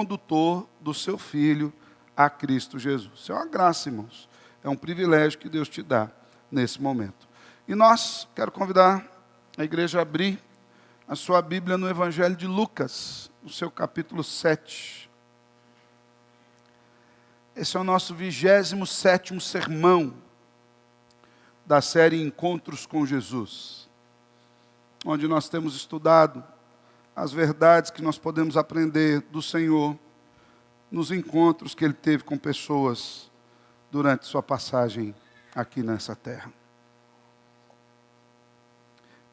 condutor do seu Filho, a Cristo Jesus. Isso é uma graça, irmãos. É um privilégio que Deus te dá nesse momento. E quero convidar a igreja a abrir a sua Bíblia no Evangelho de Lucas, no seu capítulo 7. Esse é o nosso 27º sermão da série Encontros com Jesus, onde nós temos estudado as verdades que nós podemos aprender do Senhor nos encontros que Ele teve com pessoas durante sua passagem aqui nessa terra.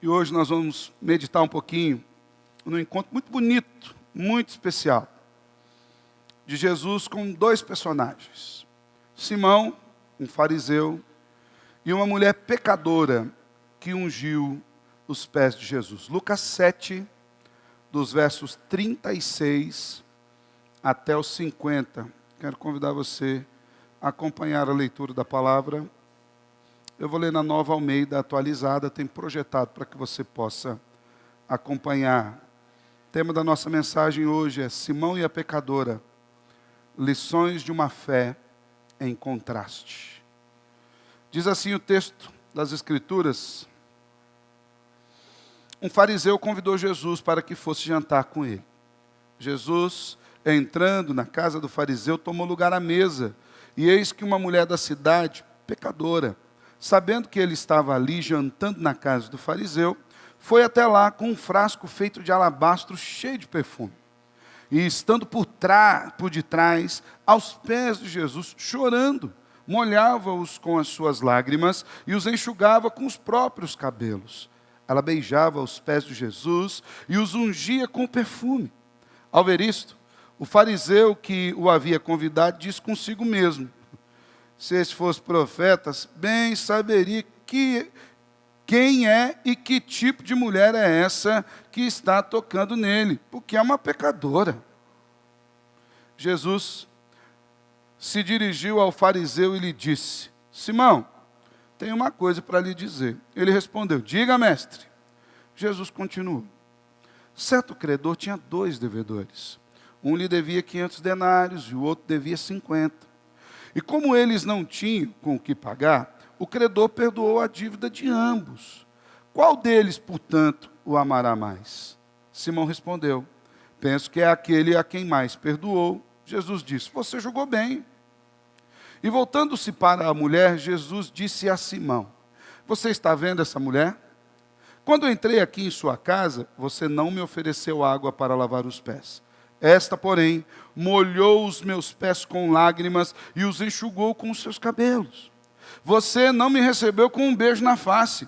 E hoje nós vamos meditar um pouquinho num encontro muito bonito, muito especial, de Jesus com dois personagens. Simão, um fariseu, e uma mulher pecadora que ungiu os pés de Jesus. Lucas 7, dos versos 36 até os 50. Quero convidar você a acompanhar a leitura da palavra. Eu vou ler na Nova Almeida atualizada, tem projetado para que você possa acompanhar. O tema da nossa mensagem hoje é Simão e a pecadora, lições de uma fé em contraste. Diz assim o texto das Escrituras: um fariseu convidou Jesus para que fosse jantar com ele. Jesus, entrando na casa do fariseu, tomou lugar à mesa, e eis que uma mulher da cidade, pecadora, sabendo que ele estava ali jantando na casa do fariseu, foi até lá com um frasco feito de alabastro cheio de perfume. E estando por detrás, aos pés de Jesus, chorando, molhava-os com as suas lágrimas e os enxugava com os próprios cabelos. Ela beijava os pés de Jesus e os ungia com perfume. Ao ver isto, o fariseu que o havia convidado disse consigo mesmo: se esse fosse profeta, bem saberia quem é e que tipo de mulher é essa que está tocando nele, porque é uma pecadora. Jesus se dirigiu ao fariseu e lhe disse: Simão, tenho uma coisa para lhe dizer. Ele respondeu: diga, mestre. Jesus continuou: certo credor tinha 2 devedores. Um lhe devia 500 denários e o outro devia 50. E como eles não tinham com o que pagar, o credor perdoou a dívida de ambos. Qual deles, portanto, o amará mais? Simão respondeu: penso que é aquele a quem mais perdoou. Jesus disse: você julgou bem. E voltando-se para a mulher, Jesus disse a Simão: você está vendo essa mulher? Quando eu entrei aqui em sua casa, você não me ofereceu água para lavar os pés. Esta, porém, molhou os meus pés com lágrimas e os enxugou com os seus cabelos. Você não me recebeu com um beijo na face.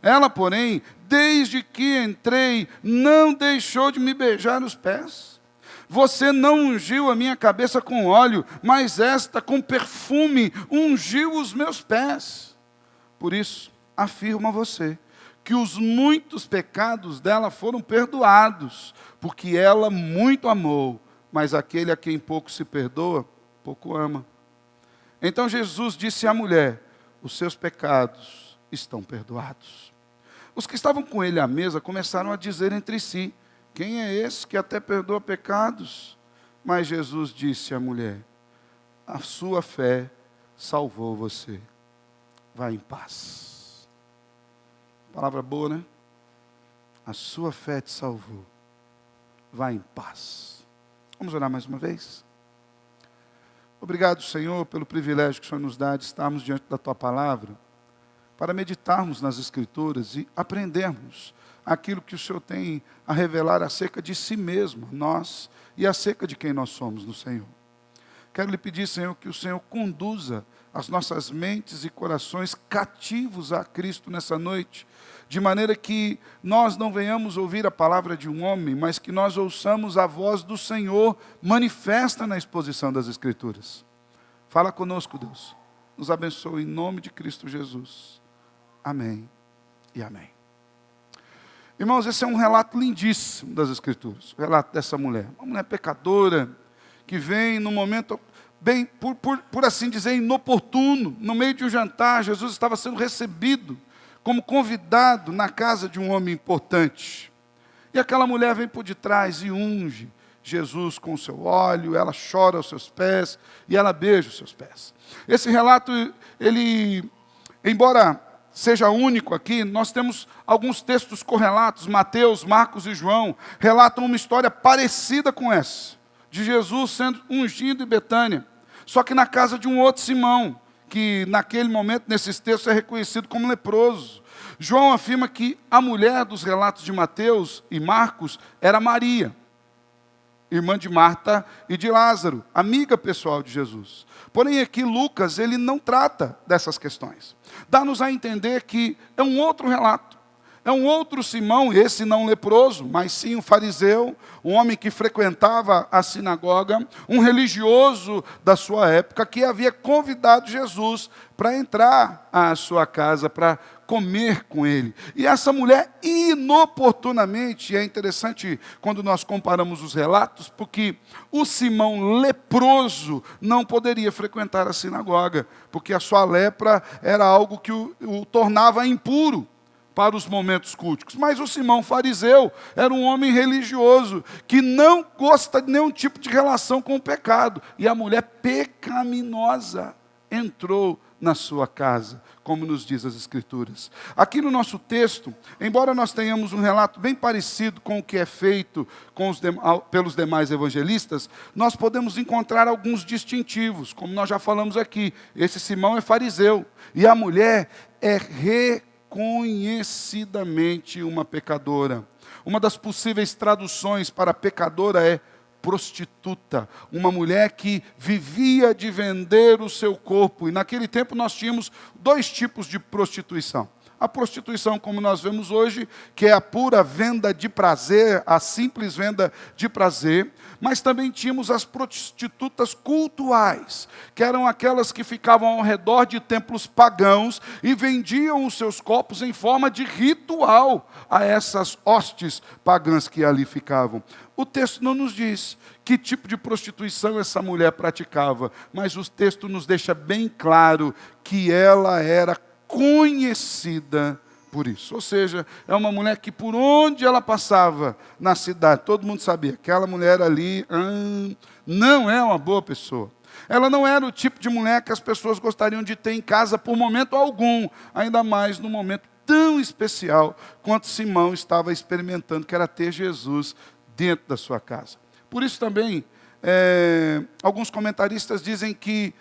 Ela, porém, desde que entrei, não deixou de me beijar os pés. Você não ungiu a minha cabeça com óleo, mas esta com perfume ungiu os meus pés. Por isso, afirmo a você que os muitos pecados dela foram perdoados, porque ela muito amou, mas aquele a quem pouco se perdoa, pouco ama. Então Jesus disse à mulher: os seus pecados estão perdoados. Os que estavam com ele à mesa começaram a dizer entre si: quem é esse que até perdoa pecados? Mas Jesus disse à mulher: a sua fé salvou você. Vá em paz. Palavra boa, né? A sua fé te salvou. Vá em paz. Vamos orar mais uma vez? Obrigado, Senhor, pelo privilégio que o Senhor nos dá de estarmos diante da Tua Palavra, para meditarmos nas Escrituras e aprendermos aquilo que o Senhor tem a revelar acerca de si mesmo, nós, e acerca de quem nós somos no Senhor. Quero lhe pedir, Senhor, que o Senhor conduza as nossas mentes e corações cativos a Cristo nessa noite, de maneira que nós não venhamos ouvir a palavra de um homem, mas que nós ouçamos a voz do Senhor manifesta na exposição das Escrituras. Fala conosco, Deus. Nos abençoe em nome de Cristo Jesus. Amém e amém. Irmãos, esse é um relato lindíssimo das Escrituras, o relato dessa mulher. Uma mulher pecadora, que vem num momento bem, por assim dizer, inoportuno. No meio de um jantar, Jesus estava sendo recebido como convidado na casa de um homem importante. E aquela mulher vem por detrás e unge, Jesus com o seu óleo, ela chora aos seus pés e ela beija os seus pés. Esse relato, ele, embora seja único aqui, nós temos alguns textos correlatos, Mateus, Marcos e João, relatam uma história parecida com essa, de Jesus sendo ungido em Betânia, só que na casa de um outro Simão, que naquele momento, nesses textos, é reconhecido como leproso. João afirma que a mulher dos relatos de Mateus e Marcos era Maria, irmã de Marta e de Lázaro, amiga pessoal de Jesus. Porém, aqui Lucas, ele não trata dessas questões. Dá-nos a entender que é um outro relato. É um outro Simão, esse não leproso, mas sim um fariseu, um homem que frequentava a sinagoga, um religioso da sua época, que havia convidado Jesus para entrar à sua casa, para comer com ele. E essa mulher, inoportunamente, é interessante quando nós comparamos os relatos, porque o Simão leproso não poderia frequentar a sinagoga, porque a sua lepra era algo que o tornava impuro para os momentos culticos. Mas o Simão fariseu era um homem religioso, que não gosta de nenhum tipo de relação com o pecado. E a mulher pecaminosa entrou na sua casa, como nos diz as Escrituras. Aqui no nosso texto, embora nós tenhamos um relato bem parecido com o que é feito pelos demais evangelistas, nós podemos encontrar alguns distintivos, como nós já falamos aqui. Esse Simão é fariseu, e a mulher é reconhecidamente uma pecadora. Uma das possíveis traduções para pecadora é prostituta, uma mulher que vivia de vender o seu corpo. E naquele tempo nós tínhamos dois tipos de prostituição. A prostituição, como nós vemos hoje, que é a pura venda de prazer, a simples venda de prazer, mas também tínhamos as prostitutas cultuais, que eram aquelas que ficavam ao redor de templos pagãos e vendiam os seus corpos em forma de ritual a essas hostes pagãs que ali ficavam. O texto não nos diz que tipo de prostituição essa mulher praticava, mas o texto nos deixa bem claro que ela era conhecida por isso. Ou seja, é uma mulher que por onde ela passava na cidade, todo mundo sabia, aquela mulher ali não é uma boa pessoa. Ela não era o tipo de mulher que as pessoas gostariam de ter em casa por momento algum, ainda mais num momento tão especial quanto Simão estava experimentando, que era ter Jesus dentro da sua casa. Por isso também, alguns comentaristas dizem que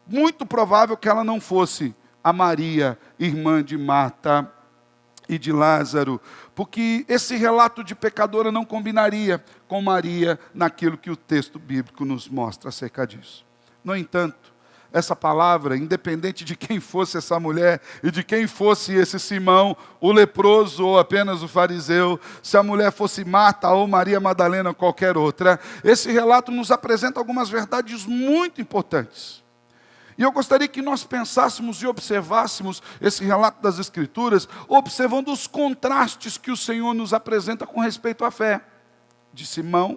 muito provável que ela não fosse a Maria, irmã de Marta e de Lázaro, porque esse relato de pecadora não combinaria com Maria naquilo que o texto bíblico nos mostra acerca disso. No entanto, essa palavra, independente de quem fosse essa mulher e de quem fosse esse Simão, o leproso ou apenas o fariseu, se a mulher fosse Marta ou Maria Madalena ou qualquer outra, esse relato nos apresenta algumas verdades muito importantes. E eu gostaria que nós pensássemos e observássemos esse relato das Escrituras, observando os contrastes que o Senhor nos apresenta com respeito à fé de Simão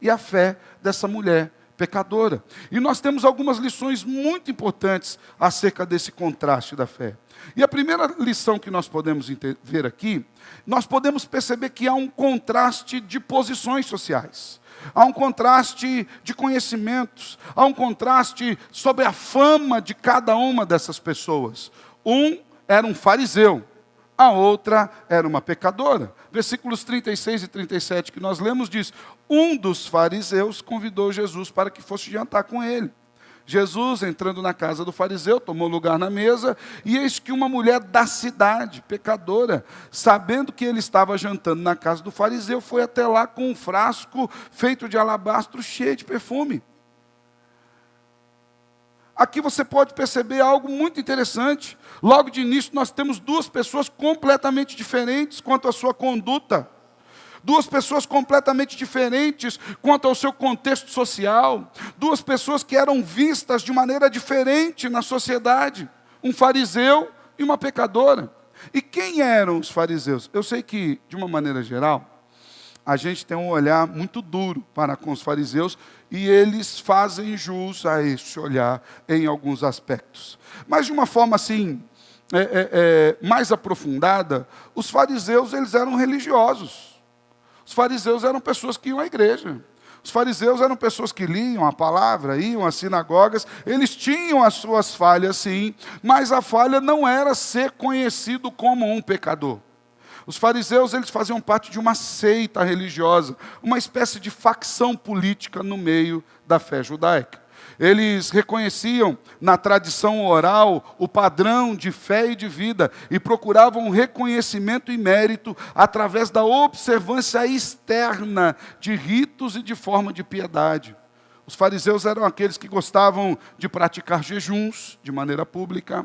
e à fé dessa mulher pecadora. E nós temos algumas lições muito importantes acerca desse contraste da fé. E a primeira lição que nós podemos ver aqui, nós podemos perceber que há um contraste de posições sociais. Há um contraste de conhecimentos, há um contraste sobre a fama de cada uma dessas pessoas. Um era um fariseu, a outra era uma pecadora. Versículos 36 e 37 que nós lemos diz: um dos fariseus convidou Jesus para que fosse jantar com ele. Jesus, entrando na casa do fariseu, tomou lugar na mesa, e eis que uma mulher da cidade, pecadora, sabendo que ele estava jantando na casa do fariseu, foi até lá com um frasco feito de alabastro cheio de perfume. Aqui você pode perceber algo muito interessante. Logo de início, nós temos duas pessoas completamente diferentes quanto à sua conduta. Duas pessoas completamente diferentes quanto ao seu contexto social. Duas pessoas que eram vistas de maneira diferente na sociedade. Um fariseu e uma pecadora. E quem eram os fariseus? Eu sei que, de uma maneira geral, a gente tem um olhar muito duro para com os fariseus e eles fazem jus a esse olhar em alguns aspectos. Mas de uma forma assim, mais aprofundada, os fariseus eles eram religiosos. Os fariseus eram pessoas que iam à igreja. Os fariseus eram pessoas que liam a palavra, iam às sinagogas, eles tinham as suas falhas sim, mas a falha não era ser conhecido como um pecador. Os fariseus, eles faziam parte de uma seita religiosa, uma espécie de facção política no meio da fé judaica. Eles reconheciam na tradição oral o padrão de fé e de vida e procuravam reconhecimento e mérito através da observância externa de ritos e de forma de piedade. Os fariseus eram aqueles que gostavam de praticar jejuns de maneira pública,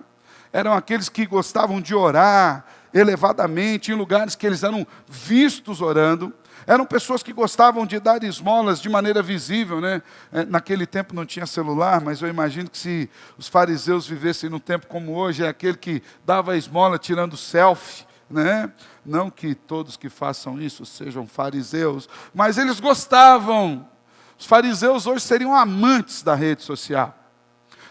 eram aqueles que gostavam de orar elevadamente em lugares que eles eram vistos orando. Eram pessoas que gostavam de dar esmolas de maneira visível, né? Naquele tempo não tinha celular, mas eu imagino que se os fariseus vivessem num tempo como hoje, é aquele que dava a esmola tirando selfie, né? Não que todos que façam isso sejam fariseus, mas eles gostavam. Os fariseus hoje seriam amantes da rede social.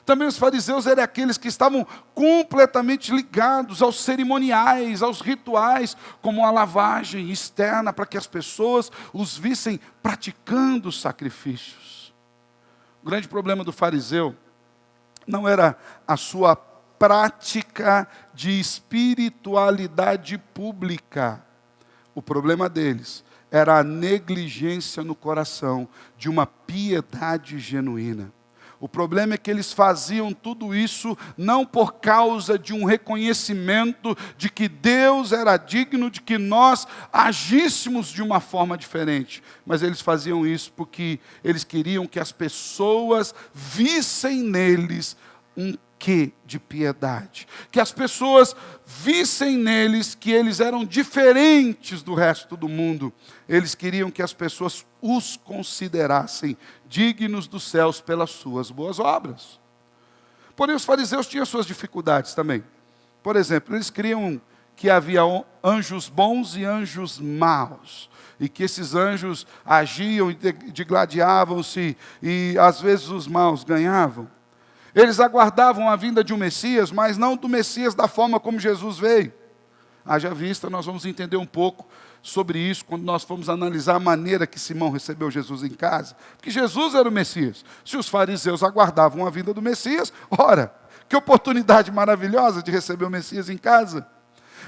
Também os fariseus eram aqueles que estavam completamente ligados aos cerimoniais, aos rituais, como a lavagem externa, para que as pessoas os vissem praticando os sacrifícios. O grande problema do fariseu não era a sua prática de espiritualidade pública. O problema deles era a negligência no coração de uma piedade genuína. O problema é que eles faziam tudo isso não por causa de um reconhecimento de que Deus era digno de que nós agíssemos de uma forma diferente, mas eles faziam isso porque eles queriam que as pessoas vissem neles um quê de piedade, que as pessoas vissem neles que eles eram diferentes do resto do mundo. Eles queriam que as pessoas os considerassem dignos dos céus pelas suas boas obras. Porém, os fariseus tinham suas dificuldades também. Por exemplo, eles criam que havia anjos bons e anjos maus, e que esses anjos agiam e digladiavam-se, e às vezes os maus ganhavam. Eles aguardavam a vinda de um Messias, mas não do Messias da forma como Jesus veio. Haja vista, nós vamos entender um pouco sobre isso quando nós formos analisar a maneira que Simão recebeu Jesus em casa. Porque Jesus era o Messias. Se os fariseus aguardavam a vinda do Messias, ora, que oportunidade maravilhosa de receber o Messias em casa.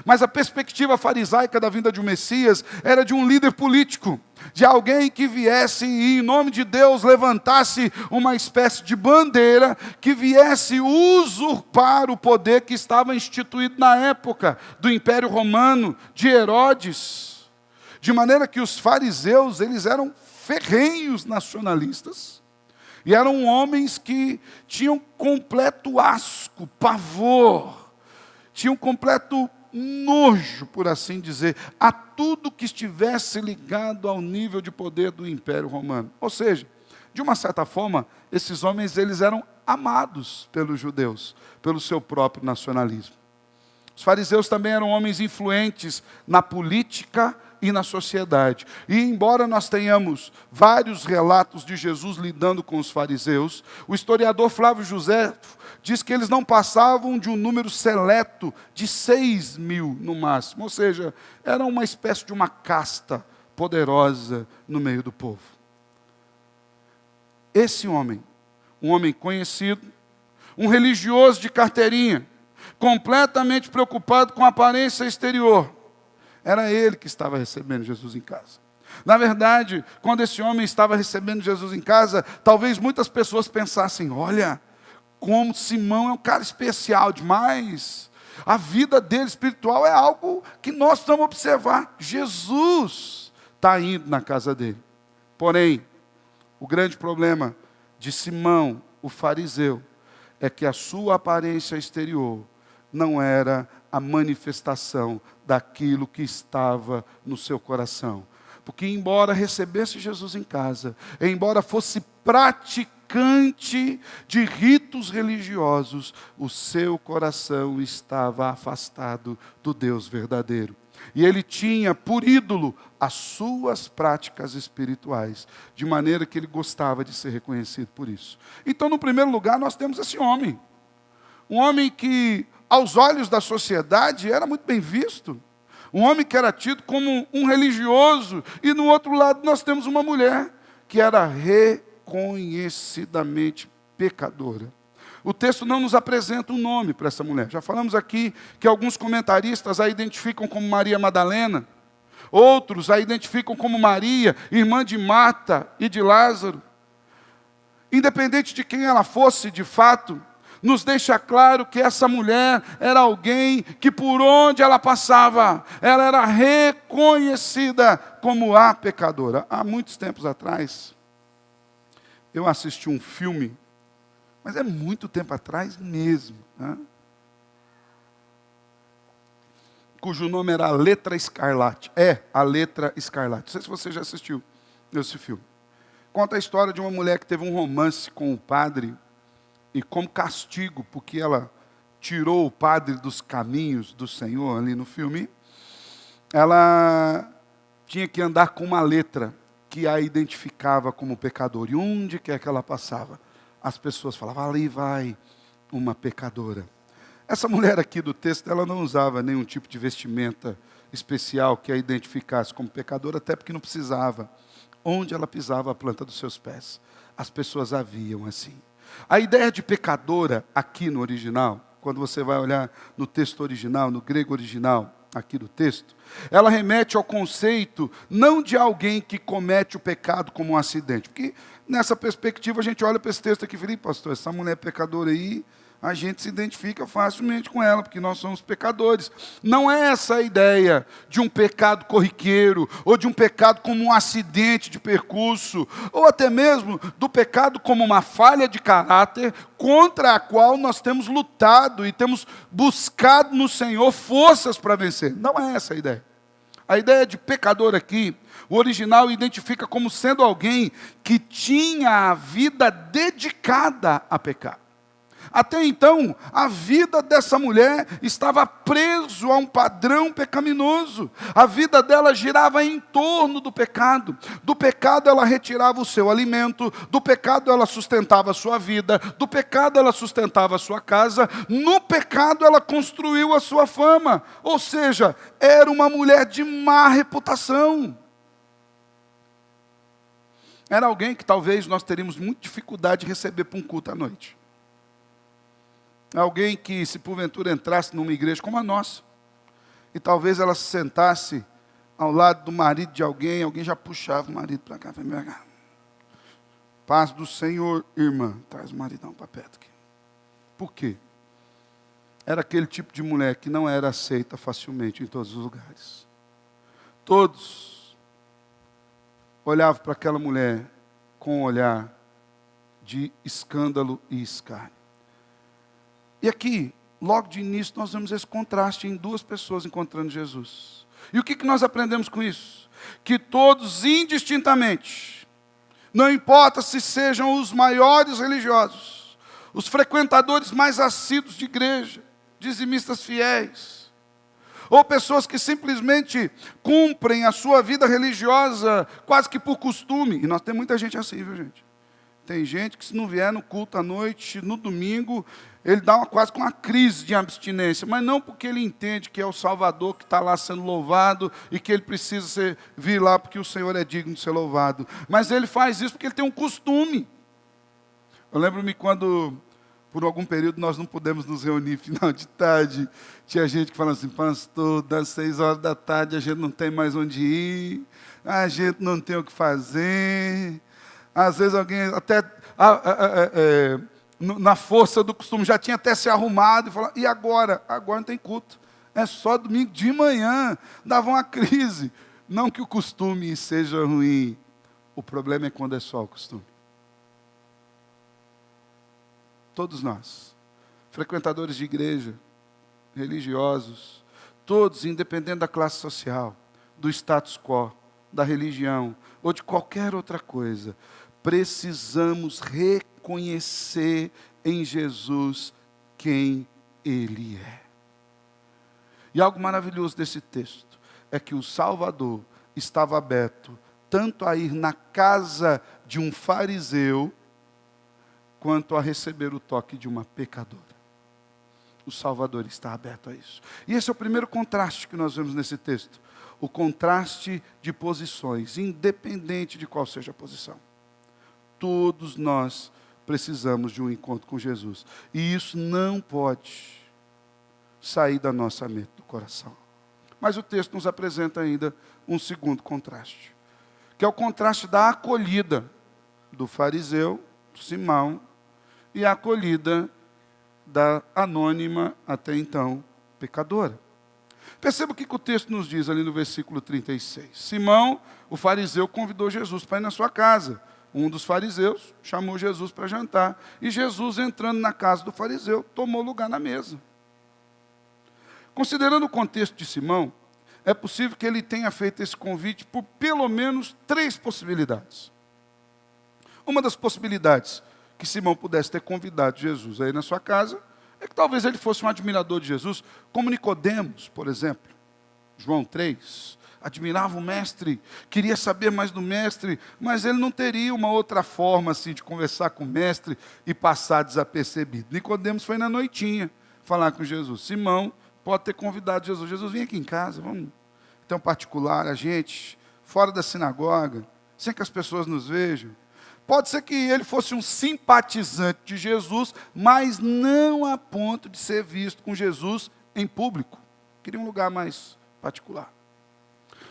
Mas a perspectiva farisaica da vinda de um Messias era de um líder político, de alguém que viesse e, em nome de Deus, levantasse uma espécie de bandeira, que viesse usurpar o poder que estava instituído na época do Império Romano, de Herodes. De maneira que os fariseus, eles eram ferrenhos nacionalistas, e eram homens que tinham completo asco, pavor, tinham completo nojo, por assim dizer, a tudo que estivesse ligado ao nível de poder do Império Romano. Ou seja, de uma certa forma, esses homens eles eram amados pelos judeus, pelo seu próprio nacionalismo. Os fariseus também eram homens influentes na política e na sociedade. E embora nós tenhamos vários relatos de Jesus lidando com os fariseus, o historiador Flávio Joséfo diz que eles não passavam de um número seleto de 6.000 no máximo. Ou seja, era uma espécie de uma casta poderosa no meio do povo. Esse homem, um homem conhecido, um religioso de carteirinha, completamente preocupado com a aparência exterior, era ele que estava recebendo Jesus em casa. Na verdade, quando esse homem estava recebendo Jesus em casa, talvez muitas pessoas pensassem, olha, como Simão é um cara especial demais. A vida dele espiritual é algo que nós precisamos observar. Jesus está indo na casa dele. Porém, o grande problema de Simão, o fariseu, é que a sua aparência exterior não era a manifestação daquilo que estava no seu coração. Porque embora recebesse Jesus em casa, embora fosse praticante de ritos religiosos, o seu coração estava afastado do Deus verdadeiro. E ele tinha por ídolo as suas práticas espirituais, de maneira que ele gostava de ser reconhecido por isso. Então, no primeiro lugar, nós temos esse homem. Um homem que, aos olhos da sociedade, era muito bem visto. Um homem que era tido como um religioso. E no outro lado nós temos uma mulher que era reconhecidamente pecadora. O texto não nos apresenta um nome para essa mulher. Já falamos aqui que alguns comentaristas a identificam como Maria Madalena, outros a identificam como Maria, irmã de Marta e de Lázaro. Independente de quem ela fosse de fato, nos deixa claro que essa mulher era alguém que por onde ela passava, ela era reconhecida como a pecadora. Há muitos tempos atrás, eu assisti um filme, mas é muito tempo atrás mesmo, né? Cujo nome era A Letra Escarlate. A Letra Escarlate. Não sei se você já assistiu esse filme. Conta a história de uma mulher que teve um romance com o padre, e como castigo, porque ela tirou o padre dos caminhos do Senhor ali no filme, ela tinha que andar com uma letra que a identificava como pecadora. E onde quer que ela passava, as pessoas falavam, ali vai uma pecadora. Essa mulher aqui do texto, ela não usava nenhum tipo de vestimenta especial que a identificasse como pecadora, até porque não precisava. Onde ela pisava a planta dos seus pés, as pessoas a viam assim. A ideia de pecadora aqui no original, quando você vai olhar no texto original, no grego original, aqui do texto, ela remete ao conceito não de alguém que comete o pecado como um acidente. Porque nessa perspectiva a gente olha para esse texto aqui e fala, pastor, essa mulher pecadora aí, a gente se identifica facilmente com ela, porque nós somos pecadores. Não é essa a ideia de um pecado corriqueiro, ou de um pecado como um acidente de percurso, ou até mesmo do pecado como uma falha de caráter, contra a qual nós temos lutado e temos buscado no Senhor forças para vencer. Não é essa a ideia. A ideia de pecador aqui, o original identifica como sendo alguém que tinha a vida dedicada a pecar. Até então, a vida dessa mulher estava preso a um padrão pecaminoso. A vida dela girava em torno do pecado. Do pecado ela retirava o seu alimento, do pecado ela sustentava a sua vida, do pecado ela sustentava a sua casa, no pecado ela construiu a sua fama. Ou seja, era uma mulher de má reputação. Era alguém que talvez nós teríamos muita dificuldade de receber para um culto à noite. Alguém que, se porventura entrasse numa igreja como a nossa, e talvez ela se sentasse ao lado do marido de alguém, alguém já puxava o marido para cá, paz do Senhor, irmã, traz o maridão para perto aqui. Por quê? Era aquele tipo de mulher que não era aceita facilmente em todos os lugares. Todos olhavam para aquela mulher com um olhar de escândalo e escárnio. E aqui, logo de início, nós vemos esse contraste em duas pessoas encontrando Jesus. E o que nós aprendemos com isso? Que todos indistintamente, não importa se sejam os maiores religiosos, os frequentadores mais assíduos de igreja, dizimistas fiéis, ou pessoas que simplesmente cumprem a sua vida religiosa quase que por costume. E nós temos muita gente assim, viu gente? Tem gente que se não vier no culto à noite, no domingo, ele dá quase com uma crise de abstinência. Mas não porque ele entende que é o Salvador que está lá sendo louvado e que ele precisa vir lá porque o Senhor é digno de ser louvado. Mas ele faz isso porque ele tem um costume. Eu lembro-me quando, por algum período, nós não pudemos nos reunir final de tarde. Tinha gente que falava assim, pastor, das 6 horas da tarde a gente não tem mais onde ir, a gente não tem o que fazer. Às vezes alguém até na força do costume já tinha até se arrumado e falou, e agora? Agora não tem culto. É só domingo de manhã. Dava uma crise. Não que o costume seja ruim. O problema é quando é só o costume. Todos nós, frequentadores de igreja, religiosos, todos, independente da classe social, do status quo, da religião ou de qualquer outra coisa, precisamos reconhecer em Jesus quem Ele é. E algo maravilhoso desse texto é que o Salvador estava aberto tanto a ir na casa de um fariseu, quanto a receber o toque de uma pecadora. O Salvador está aberto a isso. E esse é o primeiro contraste que nós vemos nesse texto. O contraste de posições, independente de qual seja a posição. todos nós precisamos de um encontro com Jesus. E isso não pode sair da nossa mente, do coração. Mas o texto nos apresenta ainda um segundo contraste, que é o contraste da acolhida do fariseu, Simão, e a acolhida da anônima, até então, pecadora. Perceba o que o texto nos diz ali no versículo 36. Simão, o fariseu, convidou Jesus para ir na sua casa. Um dos fariseus chamou Jesus para jantar. E Jesus, entrando na casa do fariseu, tomou lugar na mesa. Considerando o contexto de Simão, é possível que ele tenha feito esse convite por pelo menos 3 possibilidades. Uma das possibilidades que Simão pudesse ter convidado Jesus aí na sua casa é que talvez ele fosse um admirador de Jesus, como Nicodemos, por exemplo. João 3, admirava o mestre, queria saber mais do mestre, mas ele não teria uma outra forma assim de conversar com o mestre e passar desapercebido. Nicodemos foi na noitinha falar com Jesus. Simão pode ter convidado Jesus. Jesus, vem aqui em casa, vamos ter um particular, a gente, fora da sinagoga, sem que as pessoas nos vejam. Pode ser que ele fosse um simpatizante de Jesus, mas não a ponto de ser visto com Jesus em público. Queria um lugar mais particular.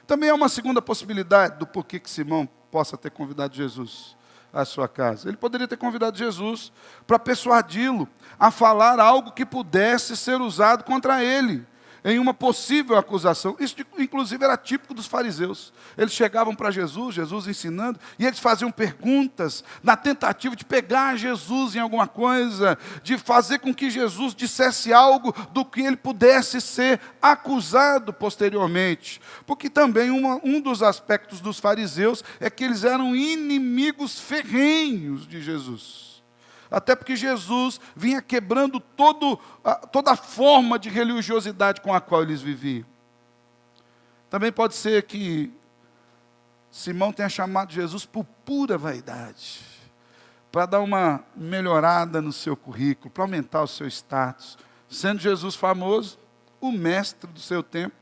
Também há uma segunda possibilidade do porquê que Simão possa ter convidado Jesus à sua casa. Ele poderia ter convidado Jesus para persuadi-lo a falar algo que pudesse ser usado contra ele, em uma possível acusação. Isso, inclusive, era típico dos fariseus. Eles chegavam para Jesus, Jesus ensinando, e eles faziam perguntas na tentativa de pegar Jesus em alguma coisa, de fazer com que Jesus dissesse algo do que ele pudesse ser acusado posteriormente. Porque também um dos aspectos dos fariseus é que eles eram inimigos ferrenhos de Jesus. Até porque Jesus vinha quebrando toda a forma de religiosidade com a qual eles viviam. Também pode ser que Simão tenha chamado Jesus por pura vaidade, para dar uma melhorada no seu currículo, para aumentar o seu status. Sendo Jesus famoso, o mestre do seu tempo,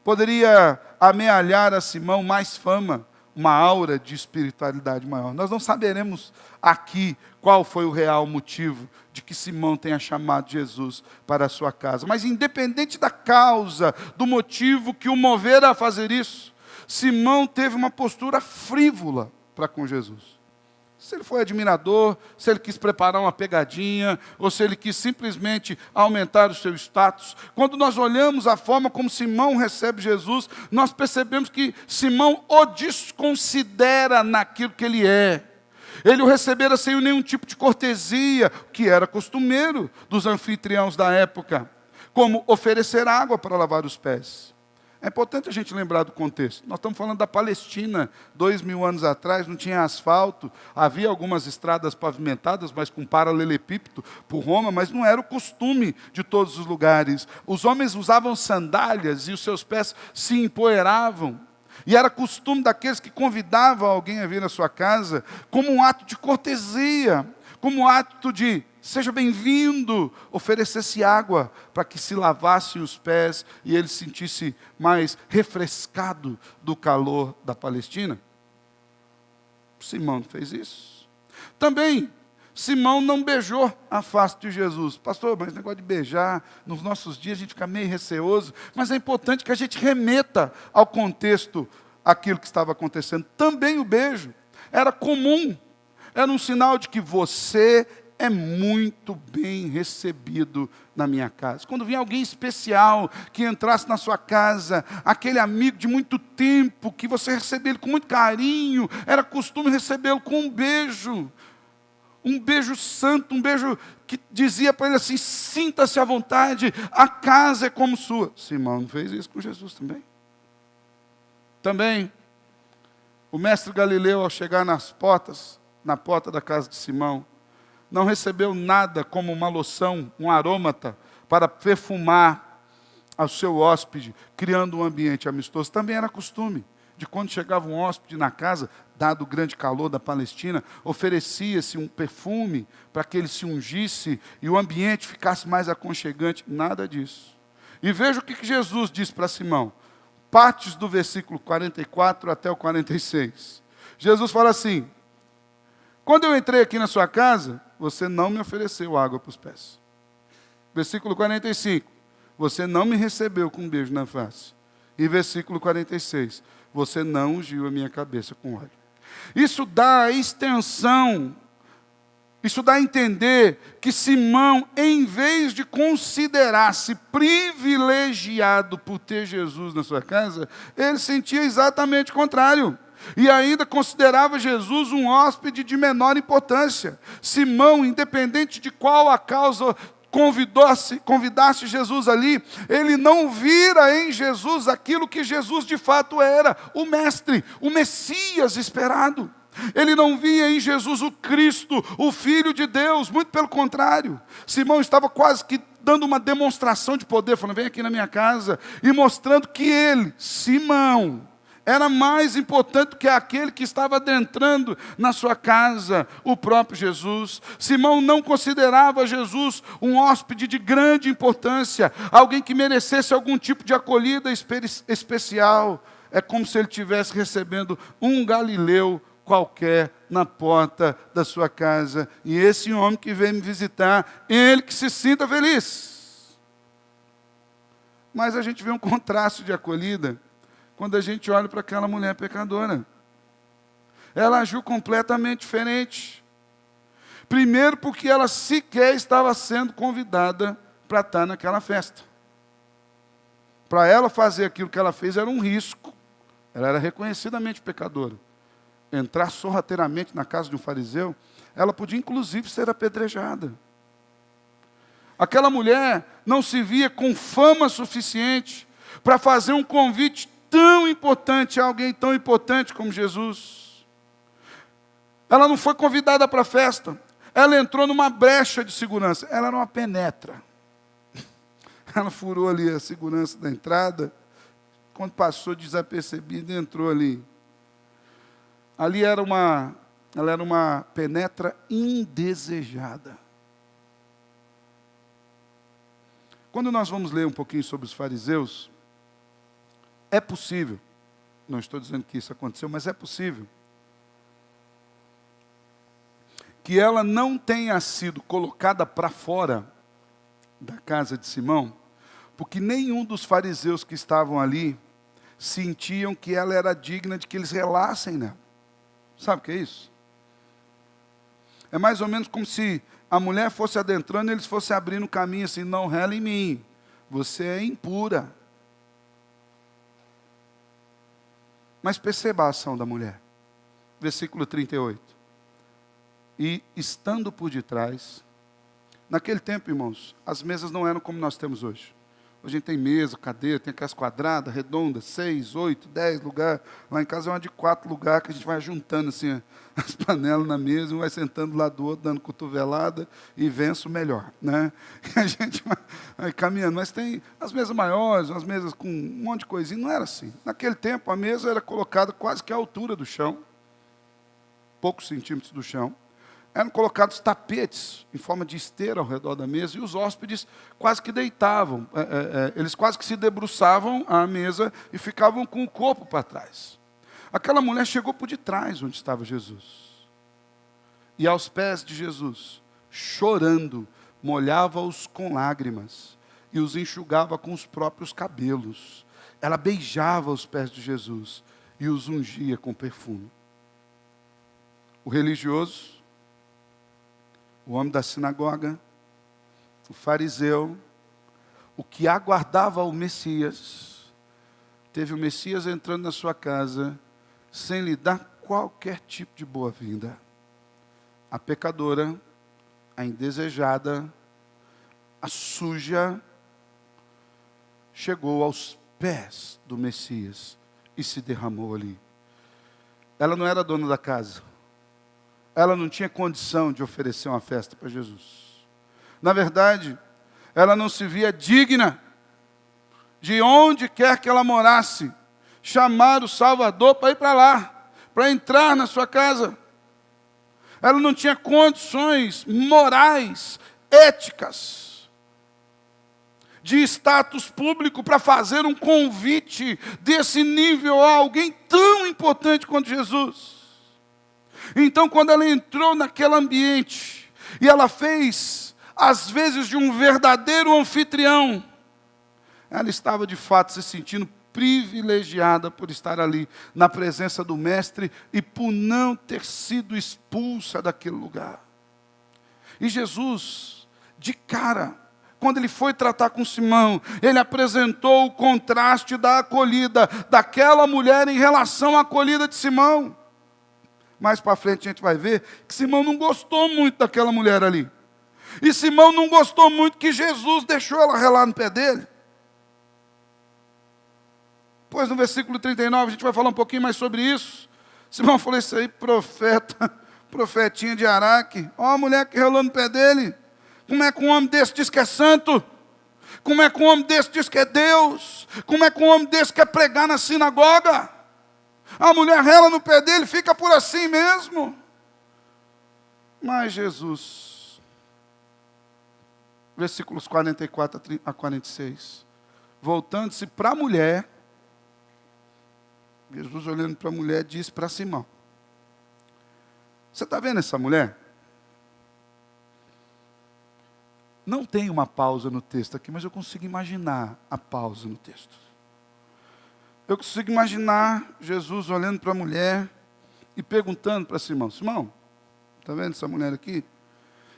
poderia amealhar a Simão mais fama, uma aura de espiritualidade maior. Nós não saberemos aqui qual foi o real motivo de que Simão tenha chamado Jesus para a sua casa. Mas independente da causa, do motivo que o mover a fazer isso, Simão teve uma postura frívola para com Jesus. Se ele foi admirador, se ele quis preparar uma pegadinha, ou se ele quis simplesmente aumentar o seu status. Quando nós olhamos a forma como Simão recebe Jesus, nós percebemos que Simão o desconsidera naquilo que ele é. Ele o recebera sem nenhum tipo de cortesia, que era costumeiro dos anfitriãos da época, como oferecer água para lavar os pés. É importante a gente lembrar do contexto. Nós estamos falando da Palestina, 2000 anos atrás, não tinha asfalto, havia algumas estradas pavimentadas, mas com paralelepípedo por Roma, mas não era o costume de todos os lugares. Os homens usavam sandálias e os seus pés se empoeiravam. E era costume daqueles que convidavam alguém a vir na sua casa, como um ato de cortesia, como um ato de seja bem-vindo, oferecesse água para que se lavasse os pés e ele se sentisse mais refrescado do calor da Palestina. Simão fez isso. Também, Simão não beijou a face de Jesus. Pastor, mas esse negócio de beijar, nos nossos dias a gente fica meio receoso, mas é importante que a gente remeta ao contexto aquilo que estava acontecendo. Também o beijo era comum, era um sinal de que você é muito bem recebido na minha casa. Quando vinha alguém especial que entrasse na sua casa, aquele amigo de muito tempo, que você recebia ele com muito carinho, era costume recebê-lo com um beijo santo, um beijo que dizia para ele assim, sinta-se à vontade, a casa é como sua. Simão não fez isso com Jesus também. Também, o mestre Galileu, ao chegar na porta da casa de Simão, não recebeu nada como uma loção, um arômata, para perfumar ao seu hóspede, criando um ambiente amistoso. Também era costume de quando chegava um hóspede na casa, dado o grande calor da Palestina, oferecia-se um perfume para que ele se ungisse e o ambiente ficasse mais aconchegante. Nada disso. E veja o que Jesus disse para Simão. Partes do versículo 44 até o 46. Jesus fala assim, quando eu entrei aqui na sua casa, você não me ofereceu água para os pés. Versículo 45, você não me recebeu com um beijo na face. E versículo 46, você não ungiu a minha cabeça com óleo. Isso dá a extensão, isso dá a entender que Simão, em vez de considerar-se privilegiado por ter Jesus na sua casa, ele sentia exatamente o contrário. E ainda considerava Jesus um hóspede de menor importância. Simão, independente de qual a causa convidasse Jesus ali, ele não vira em Jesus aquilo que Jesus de fato era, o Mestre, o Messias esperado. Ele não via em Jesus o Cristo, o Filho de Deus, muito pelo contrário. Simão estava quase que dando uma demonstração de poder, falando, vem aqui na minha casa, e mostrando que ele, Simão, era mais importante do que aquele que estava adentrando na sua casa, o próprio Jesus. Simão não considerava Jesus um hóspede de grande importância, alguém que merecesse algum tipo de acolhida especial. É como se ele estivesse recebendo um galileu qualquer na porta da sua casa. E esse homem que vem me visitar, ele que se sinta feliz. Mas a gente vê um contraste de acolhida quando a gente olha para aquela mulher pecadora. Ela agiu completamente diferente. Primeiro porque ela sequer estava sendo convidada para estar naquela festa. Para ela fazer aquilo que ela fez era um risco. Ela era reconhecidamente pecadora. Entrar sorrateiramente na casa de um fariseu, ela podia inclusive ser apedrejada. Aquela mulher não se via com fama suficiente para fazer um convite tão importante a alguém tão importante como Jesus. Ela não foi convidada para a festa, ela entrou numa brecha de segurança, ela era uma penetra. Ela furou ali a segurança da entrada, quando passou desapercebida, entrou ali. Ali ela era uma penetra indesejada. Quando nós vamos ler um pouquinho sobre os fariseus, é possível, não estou dizendo que isso aconteceu, mas é possível, que ela não tenha sido colocada para fora da casa de Simão, porque nenhum dos fariseus que estavam ali sentiam que ela era digna de que eles relassem nela. Sabe o que é isso? É mais ou menos como se a mulher fosse adentrando e eles fossem abrindo o caminho assim, não rela em mim, você é impura. Mas perceba a ação da mulher. Versículo 38. E estando por detrás, naquele tempo, irmãos, as mesas não eram como nós temos hoje. Hoje a gente tem mesa, cadeira, tem aquelas quadradas, redondas, 6, 8, 10 lugares. Lá em casa é uma de 4 lugares que a gente vai juntando assim, as panelas na mesa, um vai sentando do lado do outro, dando cotovelada e venço melhor, né? E a gente vai caminhando. Mas tem as mesas maiores, as mesas com um monte de coisinha. Não era assim. Naquele tempo a mesa era colocada quase que à altura do chão, poucos centímetros do chão. Eram colocados tapetes em forma de esteira ao redor da mesa, e os hóspedes quase que deitavam, eles quase que se debruçavam à mesa e ficavam com o corpo para trás. Aquela mulher chegou por detrás onde estava Jesus. E aos pés de Jesus, chorando, molhava-os com lágrimas e os enxugava com os próprios cabelos. Ela beijava os pés de Jesus e os ungia com perfume. O religioso, o homem da sinagoga, o fariseu, o que aguardava o Messias, teve o Messias entrando na sua casa, sem lhe dar qualquer tipo de boa-vinda. A pecadora, a indesejada, a suja, chegou aos pés do Messias e se derramou ali. Ela não era dona da casa. Ela não tinha condição de oferecer uma festa para Jesus. Na verdade, ela não se via digna de onde quer que ela morasse, chamar o Salvador para ir para lá, para entrar na sua casa. Ela não tinha condições morais, éticas, de status público para fazer um convite desse nível a alguém tão importante quanto Jesus. Então, quando ela entrou naquele ambiente, e ela fez, às vezes, de um verdadeiro anfitrião, ela estava, de fato, se sentindo privilegiada por estar ali, na presença do Mestre, e por não ter sido expulsa daquele lugar. E Jesus, de cara, quando ele foi tratar com Simão, ele apresentou o contraste da acolhida daquela mulher em relação à acolhida de Simão. Mais para frente a gente vai ver que Simão não gostou muito daquela mulher ali. E Simão não gostou muito que Jesus deixou ela relar no pé dele. Pois no versículo 39 a gente vai falar um pouquinho mais sobre isso. Simão falou: isso aí, profetinha de Araque. Ó a mulher que relou no pé dele. Como é que um homem desse diz que é santo? Como é que um homem desse diz que é Deus? Como é que um homem desse quer pregar na sinagoga? A mulher rela no pé dele, fica por assim mesmo. Mas Jesus, versículos 44 a 46, voltando-se para a mulher, Jesus olhando para a mulher, disse para Simão: você está vendo essa mulher? Não tem uma pausa no texto aqui, mas eu consigo imaginar a pausa no texto. Eu consigo imaginar Jesus olhando para a mulher e perguntando para Simão: Simão, está vendo essa mulher aqui?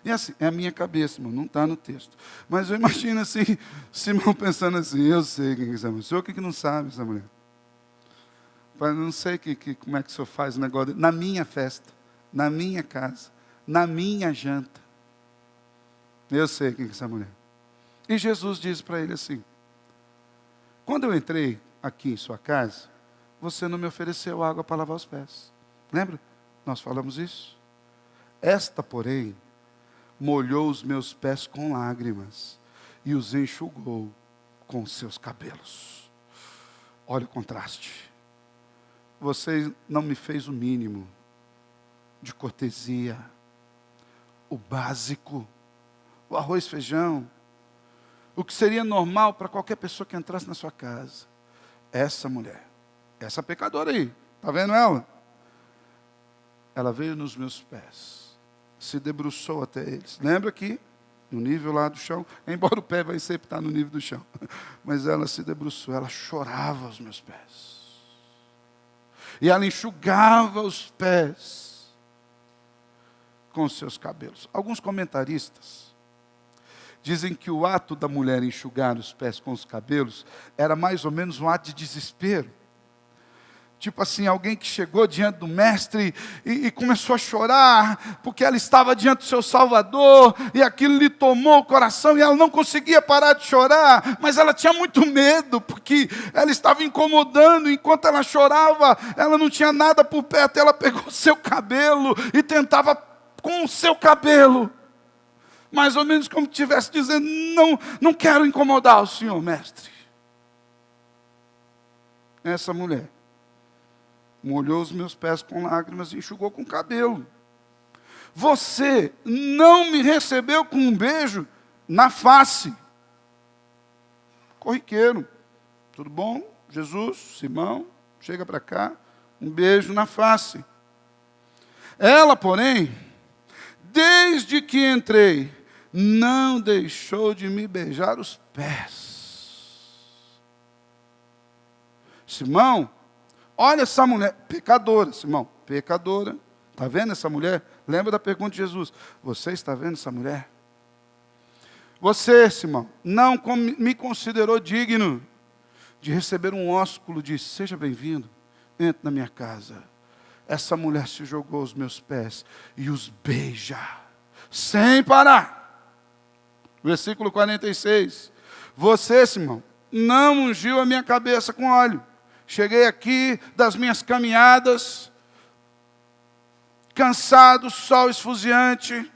E assim, é a minha cabeça, irmão, não está no texto. Mas eu imagino assim, Simão pensando assim: eu sei quem é essa mulher. O senhor que não sabe essa mulher? Eu não sei como é que o senhor faz o negócio na minha festa, na minha casa, na minha janta. Eu sei quem é essa mulher. E Jesus diz para ele assim: quando eu entrei aqui em sua casa, você não me ofereceu água para lavar os pés. Lembra? Nós falamos isso. Esta, porém, molhou os meus pés com lágrimas e os enxugou com seus cabelos. Olha o contraste. Você não me fez o mínimo de cortesia, o básico, o arroz e feijão, o que seria normal para qualquer pessoa que entrasse na sua casa. Essa mulher, essa pecadora aí, está vendo ela? Ela veio nos meus pés, se debruçou até eles. Lembra que, no nível lá do chão, embora o pé vai sempre estar no nível do chão, mas ela se debruçou, ela chorava aos meus pés. E ela enxugava os pés com seus cabelos. Alguns comentaristas dizem que o ato da mulher enxugar os pés com os cabelos era mais ou menos um ato de desespero. Tipo assim, alguém que chegou diante do mestre e começou a chorar, porque ela estava diante do seu Salvador, e aquilo lhe tomou o coração, e ela não conseguia parar de chorar, mas ela tinha muito medo, porque ela estava incomodando, enquanto ela chorava, ela não tinha nada por perto, ela pegou o seu cabelo, e tentava com o seu cabelo, mais ou menos como se estivesse dizendo: não quero incomodar o senhor, mestre. Essa mulher molhou os meus pés com lágrimas e enxugou com cabelo. Você não me recebeu com um beijo na face. Corriqueiro. Tudo bom? Jesus, Simão, chega para cá. Um beijo na face. Ela, porém, desde que entrei, não deixou de me beijar os pés. Simão, olha essa mulher, pecadora, Simão, pecadora. Está vendo essa mulher? Lembra da pergunta de Jesus: você está vendo essa mulher? Você, Simão, não me considerou digno de receber um ósculo de seja bem-vindo, entre na minha casa. Essa mulher se jogou aos meus pés e os beija, sem parar. Versículo 46. Você, Simão, não ungiu a minha cabeça com óleo. Cheguei aqui das minhas caminhadas, cansado, sol esfuziante,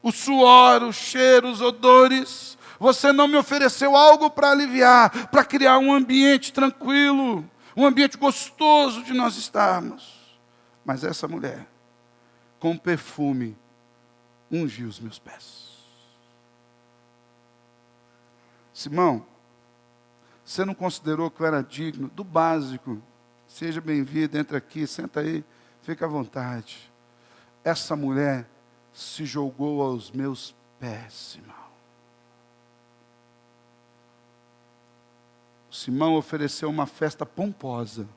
o suor, o cheiro, os odores. Você não me ofereceu algo para aliviar, para criar um ambiente tranquilo, um ambiente gostoso de nós estarmos. Mas essa mulher, com perfume, ungiu os meus pés. Simão, você não considerou que eu era digno do básico? Seja bem-vindo, entra aqui, senta aí, fica à vontade. essa mulher se jogou aos meus pés, Simão. Simão ofereceu uma festa pomposa,